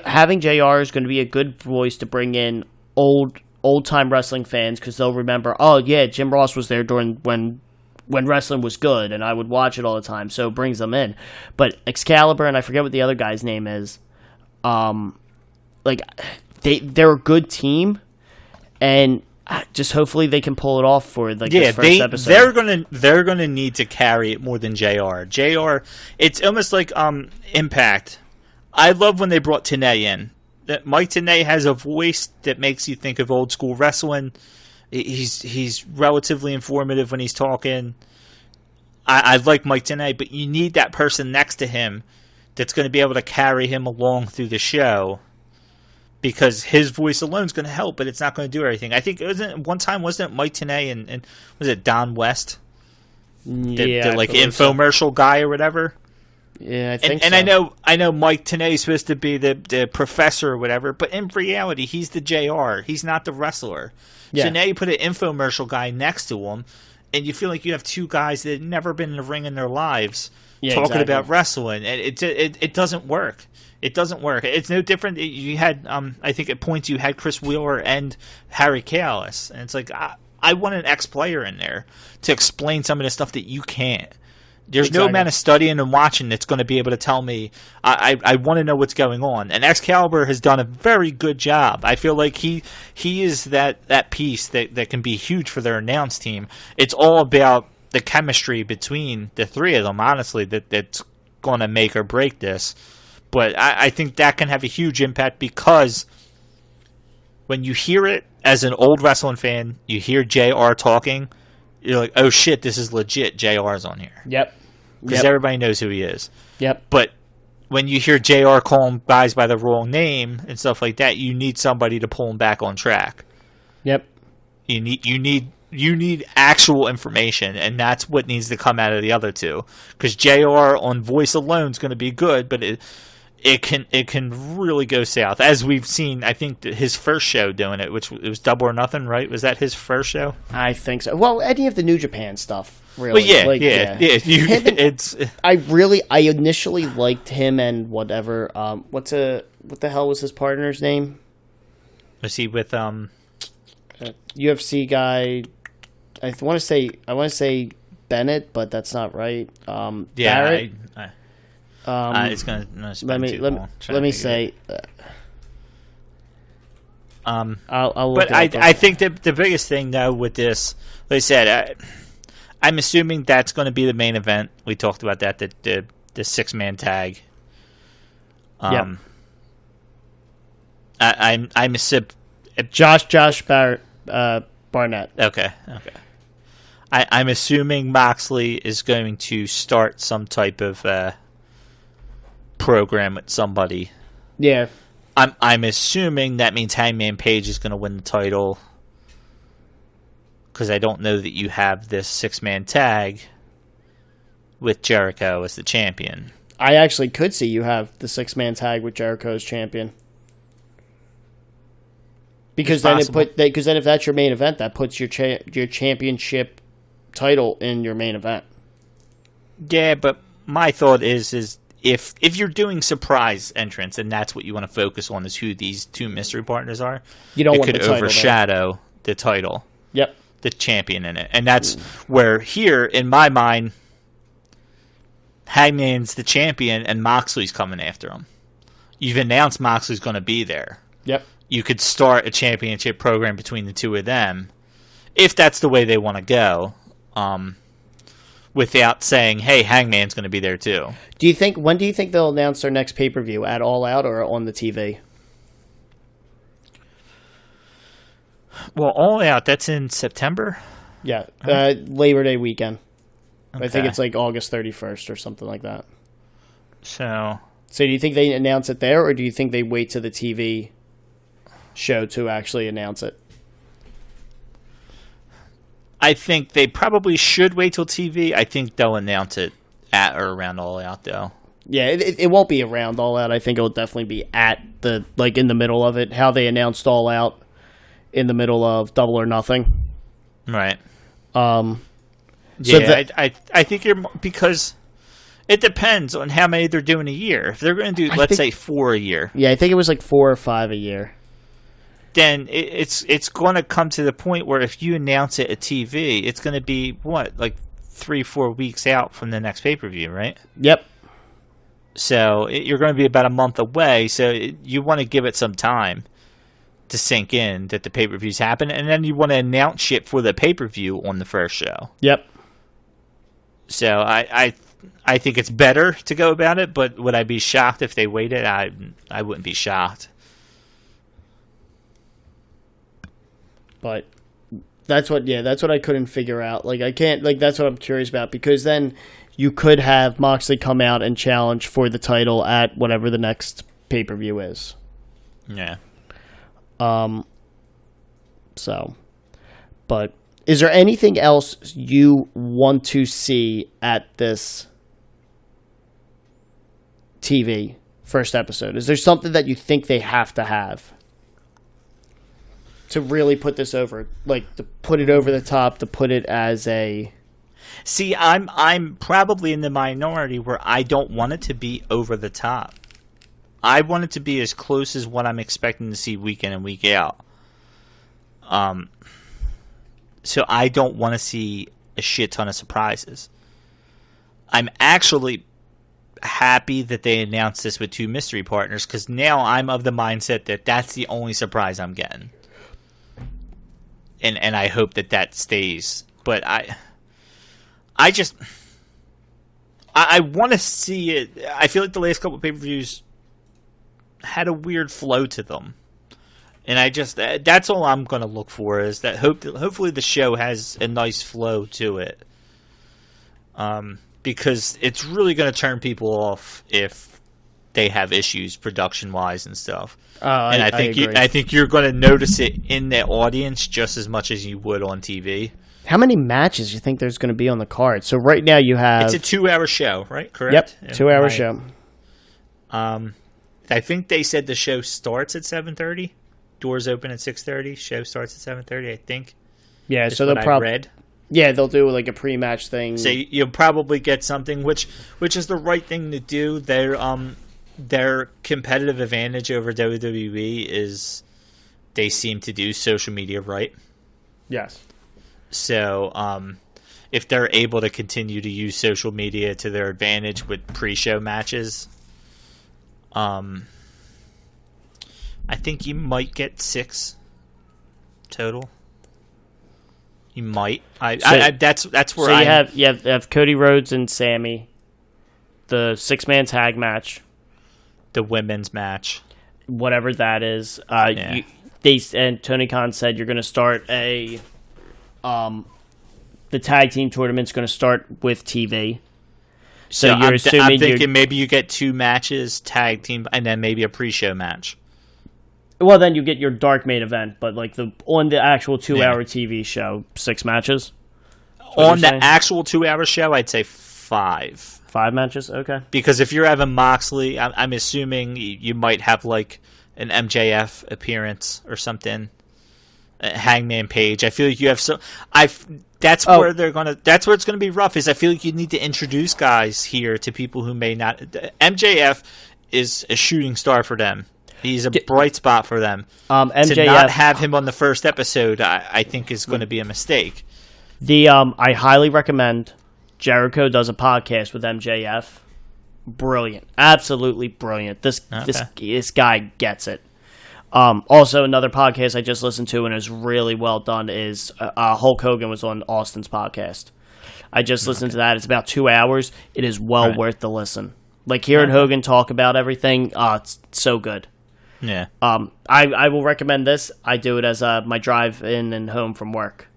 having JR is going to be a good voice to bring in old time wrestling fans because they'll remember. Oh yeah, Jim Ross was there during when wrestling was good, and I would watch it all the time, so it brings them in. But Excalibur, and I forget what the other guy's name is, like they're a good team, and just hopefully they can pull it off for like this first episode. They're gonna need to carry it more than JR. JR, it's almost like Impact. I love when they brought Tenay in. That Mike Tenay has a voice that makes you think of old school wrestling. He's relatively informative when he's talking. I like Mike Tenay, but you need that person next to him that's going to be able to carry him along through the show because his voice alone is going to help, but it's not going to do everything. I think wasn't it Mike Tenay and was it Don West? Yeah, the like infomercial guy or whatever. Yeah, I think and so. I know Mike Tenay is supposed to be the professor or whatever, but in reality, he's the JR. He's not the wrestler. Yeah. So now you put an infomercial guy next to him, and you feel like you have 2 guys that have never been in the ring in their lives talking about wrestling, and it doesn't work. It doesn't work. It's no different. You had, I think at points you had Chris Wheeler and Harry Callis, and it's like I want an ex-player in there to explain some of the stuff that you can't. There's no amount of studying and watching that's going to be able to tell me. I want to know what's going on. And Excalibur has done a very good job. I feel like he is that piece that can be huge for their announce team. It's all about the chemistry between the 3 of them, honestly, that's going to make or break this. But I think that can have a huge impact because when you hear it as an old wrestling fan, you hear JR talking, you're like, oh shit, this is legit. JR's on here. Yep. Because everybody knows who he is. Yep. But when you hear JR calling guys by the wrong name and stuff like that, you need somebody to pull him back on track. Yep. You need actual information, and that's what needs to come out of the other 2. Because JR on voice alone is going to be good, but it can really go south. As we've seen, I think his first show doing it, which it was Double or Nothing, right? Was that his first show? I think so. Well, any of the New Japan stuff, really. Well, yeah. I initially liked him and whatever. What the hell was his partner's name? Was he with UFC guy? I want to say Bennett, but that's not right. Barrett. It's gonna let me say. I'll look. But I think the biggest thing though with this, like I said, I'm assuming that's going to be the main event. We talked about that the 6-man tag. Yep. I'm Josh Barnett. Okay. I'm assuming Moxley is going to start some type of program with somebody. Yeah. I'm assuming that means Hangman Page is going to win the title because I don't know that you have this 6-man tag with Jericho as the champion. I actually could see you have the 6-man tag with Jericho as champion. Because then if that's your main event, that puts your championship title in your main event. Yeah, but my thought is if you're doing surprise entrance and that's what you want to focus on is who these two mystery partners are, you don't want it could the title, overshadow the title. Yep. The champion in it. And that's where here, in my mind, Hangman's the champion and Moxley's coming after him. You've announced Moxley's going to be there. Yep. You could start a championship program between the two of them, if that's the way they want to go, without saying, hey, Hangman's going to be there too. When do you think they'll announce their next pay-per-view? At All Out or on the TV? Well, All Out, that's in September? Yeah, Labor Day weekend. Okay. I think it's like August 31st or something like that. So do you think they announce it there, or do you think they wait to the TV show to actually announce it? I think they probably should wait till TV. I think they'll announce it at or around All Out, though. Yeah, it won't be around All Out. I think it'll definitely be at in the middle of it. How they announced All Out in the middle of Double or Nothing. Right. I think because it depends on how many they're doing a year. If they're going to do, let's say 4 a year. Yeah, I think it was like 4 or 5 a year. Then it's going to come to the point where if you announce it at TV, it's going to be, like 3-4 weeks out from the next pay-per-view, right? Yep. So you're going to be about a month away, so you want to give it some time to sink in that the pay-per-views happen, and then you want to announce shit for the pay-per-view on the first show. Yep. So I think it's better to go about it, but would I be shocked if they waited? I wouldn't be shocked. But that's what I couldn't figure out. Like, I can't, like, that's what I'm curious about, because then you could have Moxley come out and challenge for the title at whatever the next pay-per-view is. Yeah. But is there anything else you want to see at this TV first episode? Is there something that you think they have to have to really put this over, like to put it over the top, to put it as a... See, I'm probably in the minority where I don't want it to be over the top. I want it to be as close as what I'm expecting to see week in and week out. So I don't want to see a shit ton of surprises. I'm actually happy that they announced this with 2 mystery partners, because now I'm of the mindset that that's the only surprise I'm getting. And I hope that stays. But I want to see it. I feel like the last couple of pay-per-views had a weird flow to them. And that's all I'm going to look for, is that hopefully the show has a nice flow to it. Because it's really going to turn people off if they have issues production-wise and stuff. And I think you're going to notice it in the audience just as much as you would on TV. How many matches do you think there's going to be on the card? So right now you have... It's a 2-hour show, right? Correct? Yep, 2-hour show. I think they said the show starts at 7:30. Doors open at 6:30. Show starts at 7:30, I think. Yeah, so they'll probably... read. Yeah, they'll do like a pre-match thing. So you'll probably get something, which is the right thing to do. Their competitive advantage over WWE is they seem to do social media right. Yes. So if they're able to continue to use social media to their advantage with pre-show matches, I think you might get 6 total. You might. That's where you have Cody Rhodes and Sammy, the 6-man tag match, the women's match, whatever that is. And Tony Khan said you're going to start the tag team tournament's going to start with TV. So you're assuming I'm thinking maybe you get 2 matches tag team and then maybe a pre-show match. Well, then you get your dark main event, but like on the actual 2-hour TV show, 6 matches. On the actual 2-hour show, I'd say 5. 5 matches? Okay. Because if you're having Moxley, I'm assuming you might have like an MJF appearance or something. Hangman Page. I feel like you have that's where that's where it's gonna be rough. Is I feel like you need to introduce guys here to people who may not. MJF is a shooting star for them. He's a bright spot for them. MJF, to not have him on the first episode, I think is going to be a mistake. I highly recommend Jericho does a podcast with MJF. Brilliant, absolutely brilliant. This guy gets it. Also, another podcast I just listened to and is really well done is Hulk Hogan was on Austin's podcast. I just listened to that. It's about 2 hours. It is worth the listen. Like hearing Hogan talk about everything, it's so good. Yeah. I will recommend this. I do it as my drive in and home from work.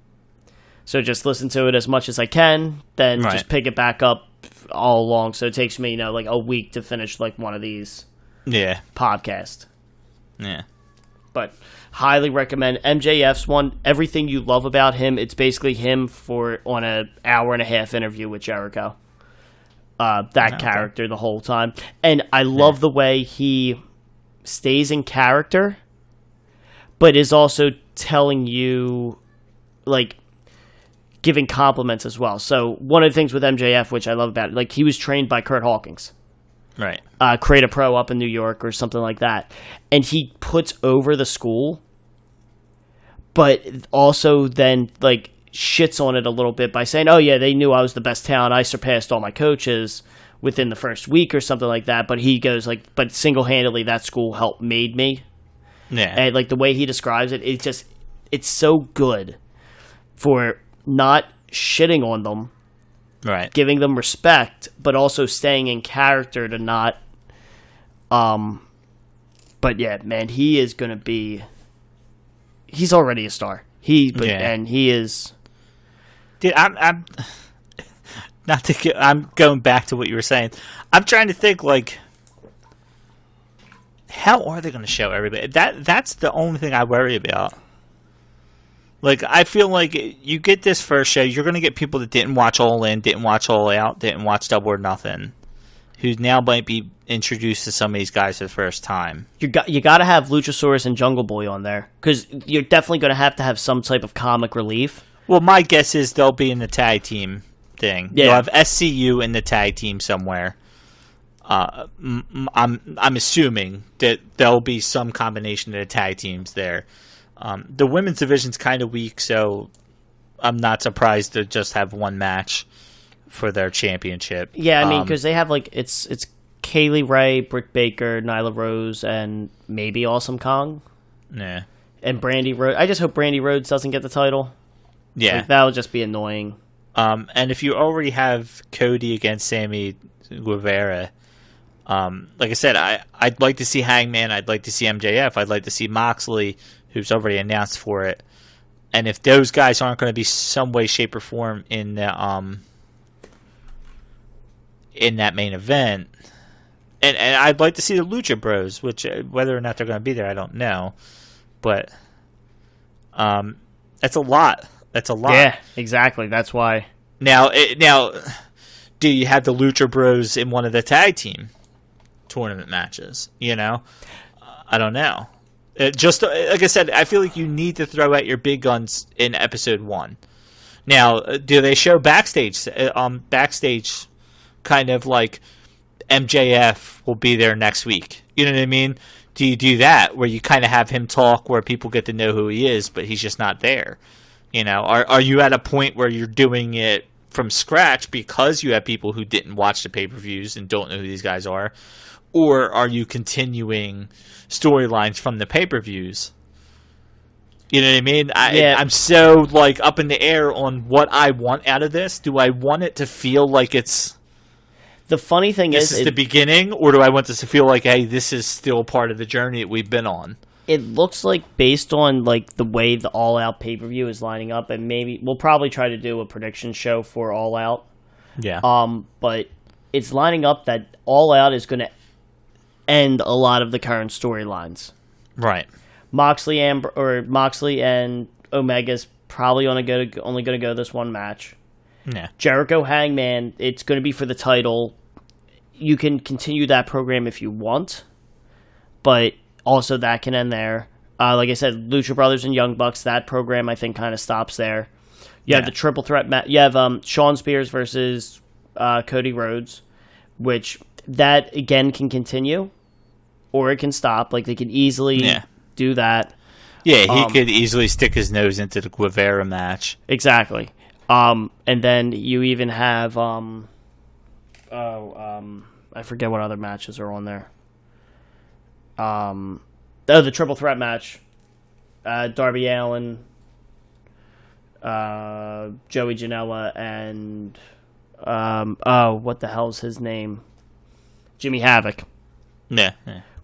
So just listen to it as much as I can, then just pick it back up all along. So it takes me, like a week to finish like one of these podcasts. Yeah. But highly recommend MJF's one. Everything you love about him, it's basically him on an hour and a half interview with Jericho. That character the whole time. And I love the way he stays in character, but is also telling you, like, giving compliments as well. So one of the things with MJF, which I love about it, like he was trained by Kurt Hawkins. Right. Create a Pro up in New York or something like that. And he puts over the school, but also then, like, shits on it a little bit by saying, oh, yeah, they knew I was the best talent. I surpassed all my coaches within the first week or something like that. But he goes, like, but single-handedly, that school helped made me. Yeah. And, like, the way he describes it, it's so good for not shitting on them. Right. Giving them respect, but also staying in character to not. But yeah, man, he is going to be. He's already a star. And he is. Dude, I'm not to get. I'm going back to what you were saying. I'm trying to think, like, how are they going to show everybody? That's the only thing I worry about. Like, I feel like you get this first show, you're going to get people that didn't watch All In, didn't watch All Out, didn't watch Double or Nothing, who now might be introduced to some of these guys for the first time. You got to have Luchasaurus and Jungle Boy on there, because you're definitely going to have some type of comic relief. Well, my guess is they'll be in the tag team thing. Yeah. You'll have SCU in the tag team somewhere. I'm assuming that there'll be some combination of the tag teams there. The women's division's kind of weak, so I'm not surprised to just have one match for their championship. Yeah, I mean, because they have, like, it's Kaylee Ray, Britt Baker, Nyla Rose, and maybe Awesome Kong. Yeah. And Brandy Rhodes. I just hope Brandy Rhodes doesn't get the title. Yeah. Like, that would just be annoying. And if you already have Cody against Sammy Guevara, like I said, I'd like to see Hangman, I'd like to see MJF, I'd like to see Moxley, who's already announced for it. And if those guys aren't going to be some way, shape, or form in the in that main event, and I'd like to see the Lucha Bros, which whether or not they're going to be there, I don't know. But that's a lot. That's a lot. Yeah, exactly. That's why. Now, do you have the Lucha Bros in one of the tag team tournament matches? You know, I don't know. Just like I said, I feel like you need to throw out your big guns in episode 1. Now, do they show backstage? Backstage, kind of like MJF will be there next week. You know what I mean? Do you do that where you kind of have him talk, where people get to know who he is, but he's just not there? You know, are you at a point where you're doing it from scratch because you have people who didn't watch the pay-per-views and don't know who these guys are? Or are you continuing storylines from the pay-per-views? You know what I mean? I'm so, like, up in the air on what I want out of this. Do I want it to feel like it's... The funny thing this is the beginning, or do I want this to feel like, hey, this is still part of the journey that we've been on? It looks like, based on, like, the way the All Out pay-per-view is lining up, and maybe we'll probably try to do a prediction show for All Out. Yeah. But it's lining up that All Out is going to end a lot of the current storylines. Right. Moxley and Omega's probably only going to go this one match. Yeah. Jericho Hangman, it's going to be for the title. You can continue that program if you want, but also that can end there. Like I said, Lucha Brothers and Young Bucks, that program I think kind of stops there. You have the triple threat match. You have Shawn Spears versus Cody Rhodes, which that again can continue, or it can stop. Like they can easily do that. Yeah, he could easily stick his nose into the Guevara match. Exactly. And then you even have I forget what other matches are on there. The triple threat match. Darby Allin, Joey Janela, and what the hell's his name? Jimmy Havoc. Yeah.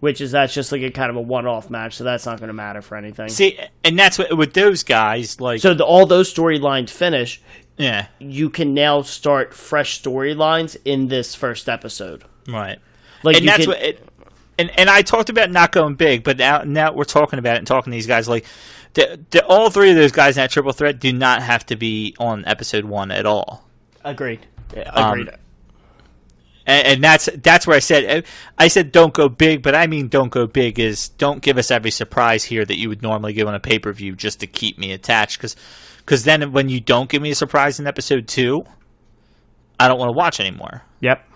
That's just like a kind of a one-off match, so that's not going to matter for anything. See, and that's what with those guys like. So all those storylines finish. Yeah. You can now start fresh storylines in this first episode. Right. Like, and that's what. And I talked about not going big, but now we're talking about it and talking to these guys. Like, all three of those guys in that triple threat do not have to be on episode 1 at all. Agreed. Yeah, agreed. And that's where I said don't go big, but I mean don't go big is don't give us every surprise here that you would normally give on a pay-per-view just to keep me attached. Because then when you don't give me a surprise in episode 2, I don't want to watch anymore. Yep.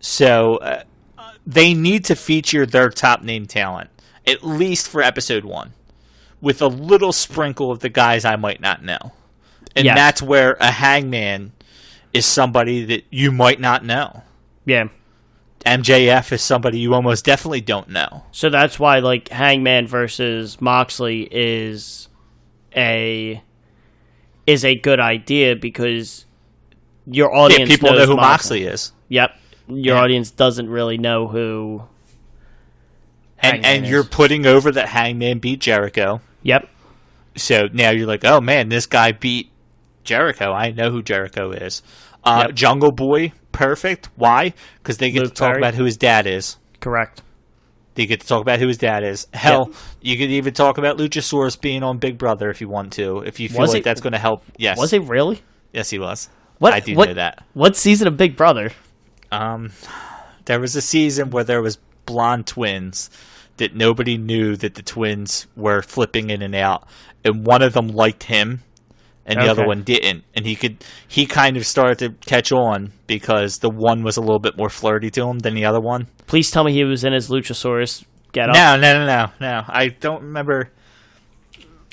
So they need to feature their top name talent, at least for episode 1, with a little sprinkle of the guys I might not know. And that's where a Hangman is somebody that you might not know. Yeah. MJF is somebody you almost definitely don't know. So that's why like Hangman versus Moxley is a good idea, because your audience people knows know who Moxley is. Yep. Your audience doesn't really know who Hangman and you're putting over that Hangman beat Jericho. Yep. So now you're like, oh man, this guy beat Jericho. I know who Jericho is. Jungle Boy, perfect. Why? Because they get to talk about who his dad is. Correct. They get to talk about who his dad is. Hell, you could even talk about Luchasaurus being on Big Brother if you want to. If you feel like that's going to help. Yes. Was he really? Yes, he was. What? I do know that. What season of Big Brother? There was a season where there was blonde twins that nobody knew that the twins were flipping in and out, and one of them liked him and the other one didn't, and he kind of started to catch on because the one was a little bit more flirty to him than the other one. Please tell me he was in his Luchasaurus getup. No. I don't remember.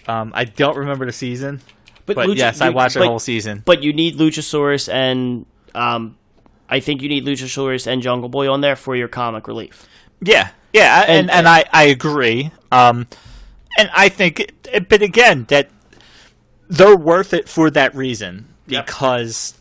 I don't remember the season, but yes, I watched the whole season. But you need Luchasaurus and I think you need Luchasaurus and Jungle Boy on there for your comic relief. Yeah, and I agree. And I think, but again, that they're worth it for that reason, because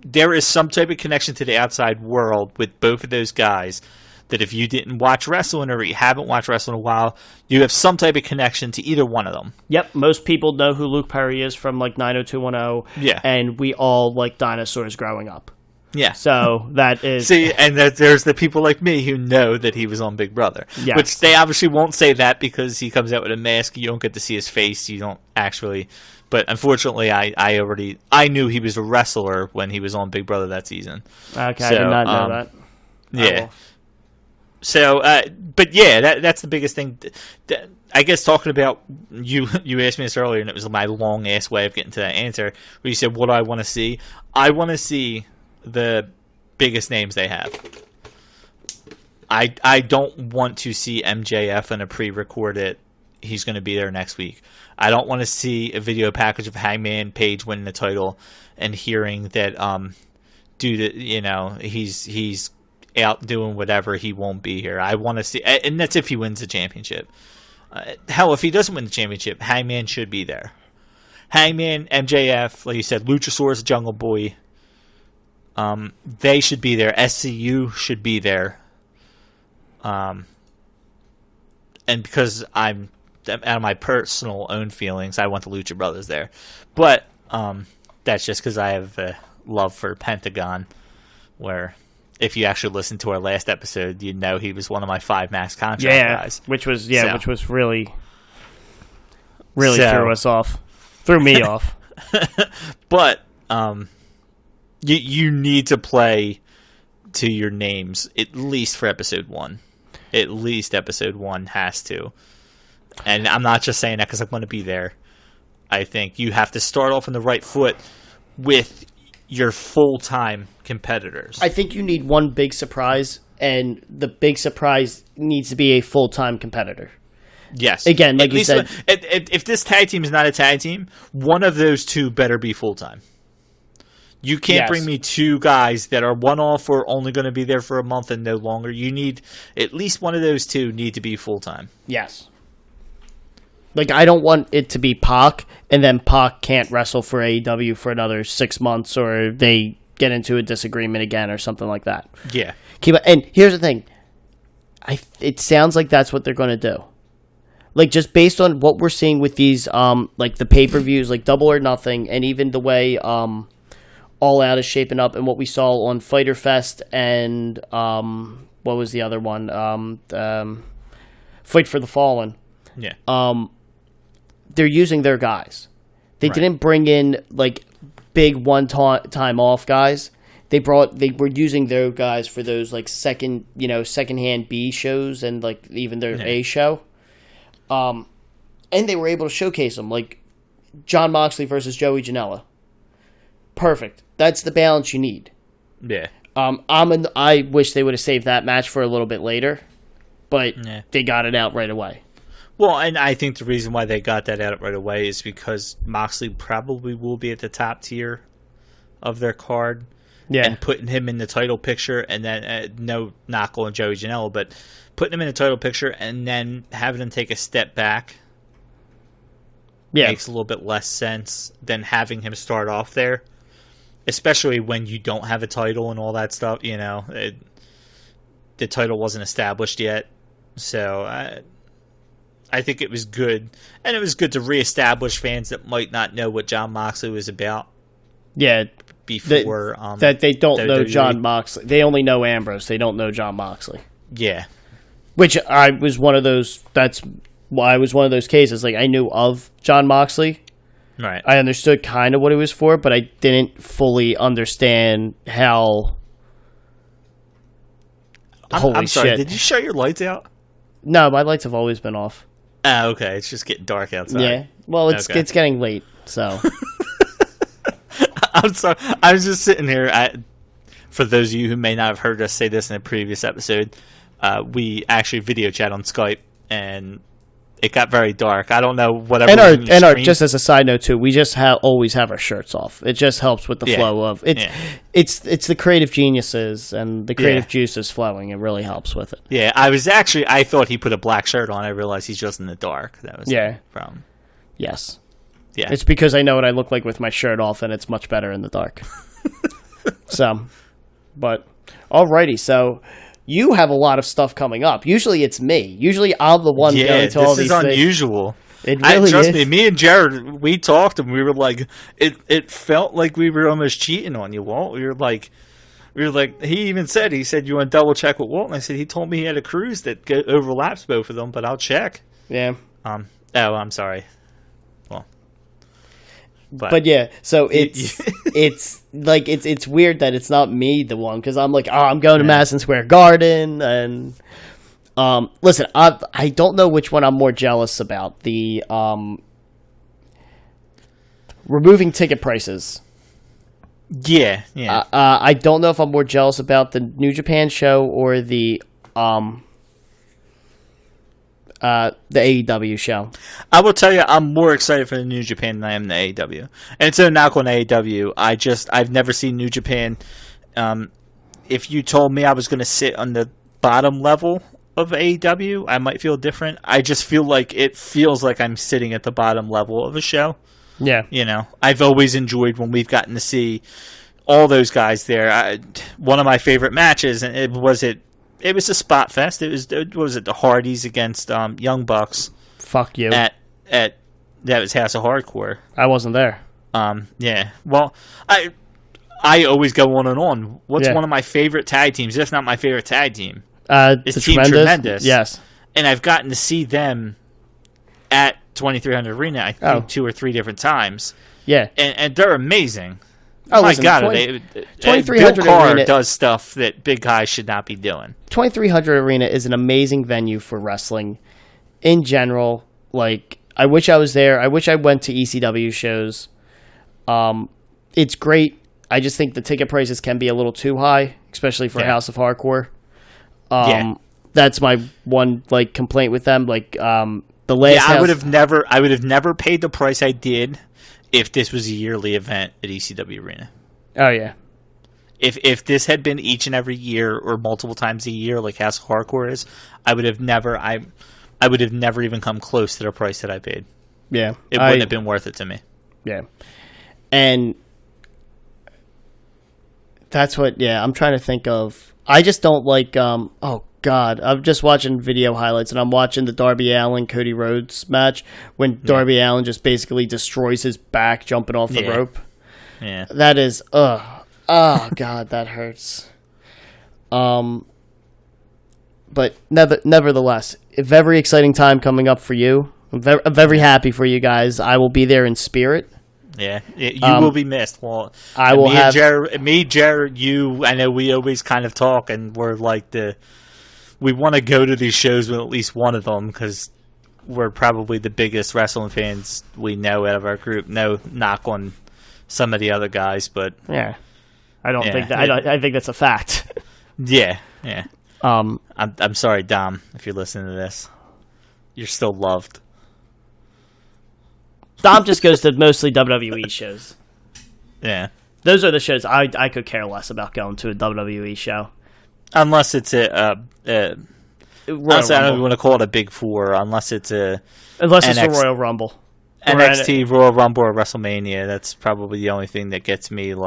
there is some type of connection to the outside world with both of those guys that if you didn't watch wrestling or you haven't watched wrestling in a while, you have some type of connection to either one of them. Yep, most people know who Luke Perry is from like 90210. Yeah. And we all like dinosaurs growing up. Yeah. So that is... See, and there's the people like me who know that he was on Big Brother. Yes. Which they obviously won't say that because he comes out with a mask. You don't get to see his face. You don't actually... But unfortunately, I knew he was a wrestler when he was on Big Brother that season. Okay, I did not know that. Yeah. So, but yeah, that's the biggest thing. I guess talking about, you asked me this earlier, and it was my long-ass way of getting to that answer, where you said, what do I want to see? I want to see the biggest names they have. I don't want to see MJF in a pre-recorded, he's going to be there next week. I don't want to see a video package of Hangman Page winning the title and hearing that due to, he's out doing whatever, he won't be here. I want to see, and that's if he wins the championship. Hell, if he doesn't win the championship, Hangman should be there. Hangman, MJF, like you said, Luchasaurus, Jungle Boy, they should be there. SCU should be there. And because I'm out of my personal own feelings, I want the Lucha Brothers there. But that's just because I have a love for Pentagon, where if you actually listen to our last episode, you know he was one of my 5 max contract guys. Which was really threw me off. But You need to play to your names, at least for episode 1. At least episode 1 has to. And I'm not just saying that because I want to be there. I think you have to start off on the right foot with your full-time competitors. I think you need one big surprise, and the big surprise needs to be a full-time competitor. Yes. Again, like you said, if this tag team is not a tag team, one of those two better be full-time. You can't bring me 2 guys that are one-off or only going to be there for a month and no longer. You need at least one of those 2 need to be full-time. Yes. Like, I don't want it to be Pac, and then Pac can't wrestle for AEW for another 6 months, or they get into a disagreement again, or something like that. Yeah. And here's the thing. It sounds like that's what they're going to do. Like, just based on what we're seeing with these, like, the pay-per-views, like Double or Nothing, and even the way All Out is shaping up, and what we saw on Fyter Fest, and what was the other one? Fight for the Fallen. Yeah. They're using their guys. They didn't bring in like big one-time off guys. They were using their guys for those like secondhand B shows and like even their A show. And they were able to showcase them, like Jon Moxley versus Joey Janela. Perfect. That's the balance you need. Yeah. I wish they would have saved that match for a little bit later, but they got it out right away. Well, and I think the reason why they got that out right away is because Moxley probably will be at the top tier of their card. Yeah. And putting him in the title picture, and then no knock on Joey Janela, but putting him in the title picture and then having him take a step back makes a little bit less sense than having him start off there, especially when you don't have a title and all that stuff. You know, the title wasn't established yet, so I think it was good, and it was good to reestablish fans that might not know what Jon Moxley was about. Yeah, before that they don't know Jon Moxley. They only know Ambrose. They don't know Jon Moxley. Yeah, which I was one of those. That's why I was one of those cases. Like I knew of Jon Moxley. Right. I understood kind of what it was for, but I didn't fully understand how. I'm sorry. Shit. Did you shut your lights out? No, my lights have always been off. Oh, okay. It's just getting dark outside. Yeah. Well, it's getting late, so. I'm sorry. I was just sitting here. For those of you who may not have heard us say this in a previous episode, we actually video chat on Skype, and it got very dark. I don't know whatever. And our just as a side note too, we just always have our shirts off. It just helps with the flow of it. It's the creative geniuses and the creative juices flowing. It really helps with it. Yeah, I thought he put a black shirt on. I realized he's just in the dark. That was the problem. Yes. Yeah. It's because I know what I look like with my shirt off, and it's much better in the dark. But alrighty, so. You have a lot of stuff coming up. Usually it's me. Usually I'm the one going to all these things. This is unusual. It really trust is. me, me and Jared, we talked and we were like, it felt like we were almost cheating on you, Walt. We were like, he even said, you want to double check with Walt? And I said, he told me he had a cruise that overlaps both of them, but I'll check. Yeah. I'm sorry. Well. But yeah, so it's like it's weird that it's not me the one, because I'm like, I'm going to Madison Square Garden, and listen, I don't know which one I'm more jealous about, the removing ticket prices. Yeah. I don't know if I'm more jealous about the New Japan show or the AEW show. I will tell you, I'm more excited for the New Japan than I am the AEW. And it's no knock on AEW. I've never seen New Japan. If you told me I was going to sit on the bottom level of AEW, I might feel different. I just feel like it feels like I'm sitting at the bottom level of a show. Yeah. You know, I've always enjoyed when we've gotten to see all those guys there. One of my favorite matches, and it was a spot fest. It was the Hardys against Young Bucks. Fuck you. At that was House of Hardcore. I wasn't there. Yeah. Well, I always go on and on. What's one of my favorite tag teams? If not my favorite tag team, it's Team Tremendous. Yes. And I've gotten to see them at 2300 Arena. I think 2 or 3 different times. Yeah. And they're amazing. Oh, my listen, God, 2300 Bill Carr Arena does stuff that big guys should not be doing. 2300 Arena is an amazing venue for wrestling in general. Like, I wish I was there. I wish I went to ECW shows. It's great. I just think the ticket prices can be a little too high, especially for House of Hardcore. That's my one complaint with them. The last I would have never paid the price I did if this was a yearly event at ECW Arena. Oh yeah. If this had been each and every year or multiple times a year like House of Hardcore is, I would have never even come close to the price that I paid. Yeah. It wouldn't have been worth it to me. Yeah. And that's what I'm trying to think of. I just don't like oh God, I'm just watching video highlights and I'm watching the Darby Allin Cody Rhodes match when Darby Allin just basically destroys his back jumping off the rope. Yeah. That is oh God, that hurts. But nevertheless, a very exciting time coming up for you. I'm very happy for you guys. I will be there in spirit. Yeah, you will be missed. Well, I will have Jared, you. I know we always kind of talk, and we're like we want to go to these shows with at least one of them because we're probably the biggest wrestling fans we know out of our group. No knock on some of the other guys, but I don't think that. I think that's a fact. Yeah. I'm sorry, Dom, if you're listening to this. You're still loved. Dom just goes to mostly WWE shows. Yeah. Those are the shows I could care less about going to a WWE show. Unless it's honestly, I don't even want to call it a Big Four. Unless it's a Royal Rumble. NXT, Royal Rumble, or WrestleMania. That's probably the only thing that gets me And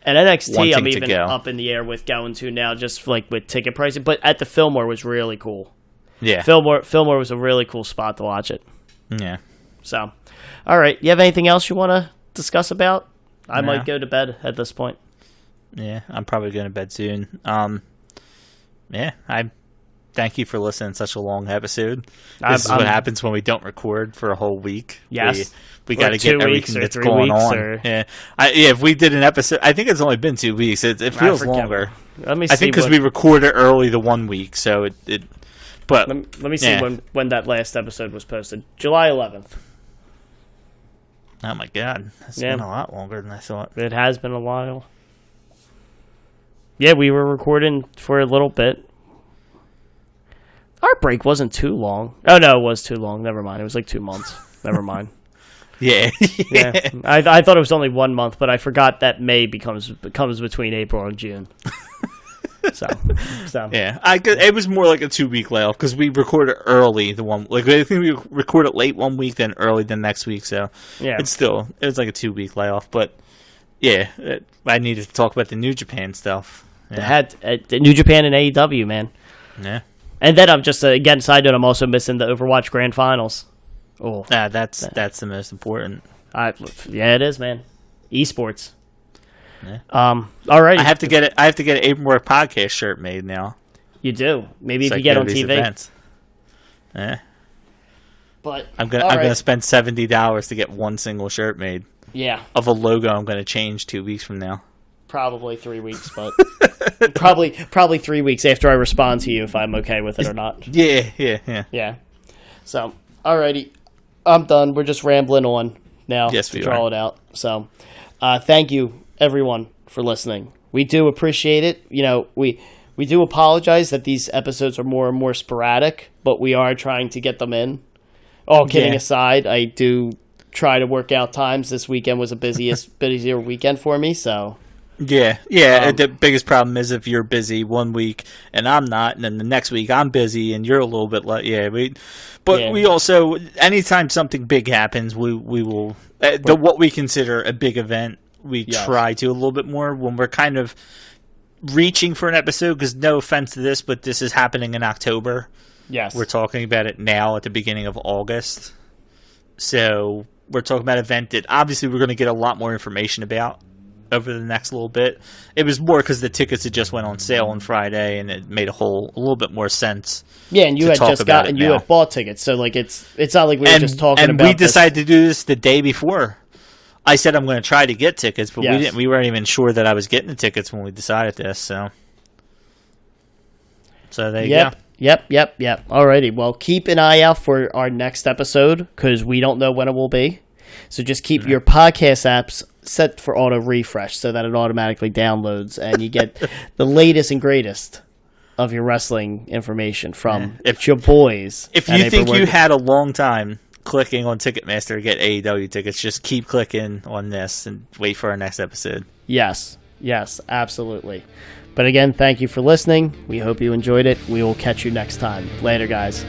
NXT, I'm even go. up in the air with going to now, just with ticket pricing. But at the Fillmore was really cool. Yeah, Fillmore was a really cool spot to watch it. Yeah. So, all right, you have anything else you want to discuss about? I might go to bed at this point. Yeah, I'm probably going to bed soon. I thank you for listening to such a long episode. This is what happens when we don't record for a whole week. Yes. We got to get everything that's going on. If we did an episode, I think it's only been 2 weeks. It feels longer. Let me see. I think because we recorded early the 1 week, so it. But let me see when that last episode was posted. July 11th. Oh my God, that's been a lot longer than I thought. It has been a while. Yeah, we were recording for a little bit. Our break wasn't too long. Oh no, it was too long. Never mind. It was 2 months. Never mind. Yeah. I thought it was only 1 month, but I forgot that May comes between April and June. So yeah, it was more like a 2 week layoff because we recorded early the one. I think we recorded late 1 week, then early the next week. So it was like a 2 week layoff. But I needed to talk about the New Japan stuff. Yeah. New Japan and AEW, man. Yeah. And then I'm just again side note. I'm also missing the Overwatch Grand Finals. Oh, that's the most important. It is, man. Esports. Yeah. All right. I have to get an Abraham podcast shirt made now. You do. Maybe if you get on TV. Events. Yeah. But I'm gonna spend $70 to get one single shirt made. Yeah. Of a logo I'm gonna change 2 weeks from now. Probably 3 weeks, but probably 3 weeks after I respond to you if I'm okay with it or not. Yeah. So, alrighty. I'm done. We're just rambling on now. Yes, we to draw it out. So, thank you, everyone, for listening. We do appreciate it. We do apologize that these episodes are more and more sporadic, but we are trying to get them in. All kidding aside, I do try to work out times. This weekend was a busier weekend for me, so... Yeah. The biggest problem is if you're busy 1 week and I'm not, and then the next week I'm busy and you're a little bit like, we also, anytime something big happens, we will, what we consider a big event, we try to a little bit more when we're kind of reaching for an episode, because no offense to this, but this is happening in October. Yes. We're talking about it now at the beginning of August. So we're talking about an event that obviously we're going to get a lot more information about over the next little bit. It was more because the tickets had just went on sale on Friday, and it made a little bit more sense. Yeah, and you had just you had bought tickets, so it's not like we were just talking about. And we decided to do this the day before. I said I'm going to try to get tickets, but Yes. we weren't even sure that I was getting the tickets when we decided this. So there you go. Yep. Alrighty. Well, keep an eye out for our next episode because we don't know when it will be. So just keep your podcast apps set for auto refresh so that it automatically downloads and you get the latest and greatest of your wrestling information from your boys. If you think you had a long time clicking on Ticketmaster to get AEW tickets, just keep clicking on this and wait for our next episode. Yes, absolutely. But again, thank you for listening. We hope you enjoyed it. We will catch you next time. Later, guys.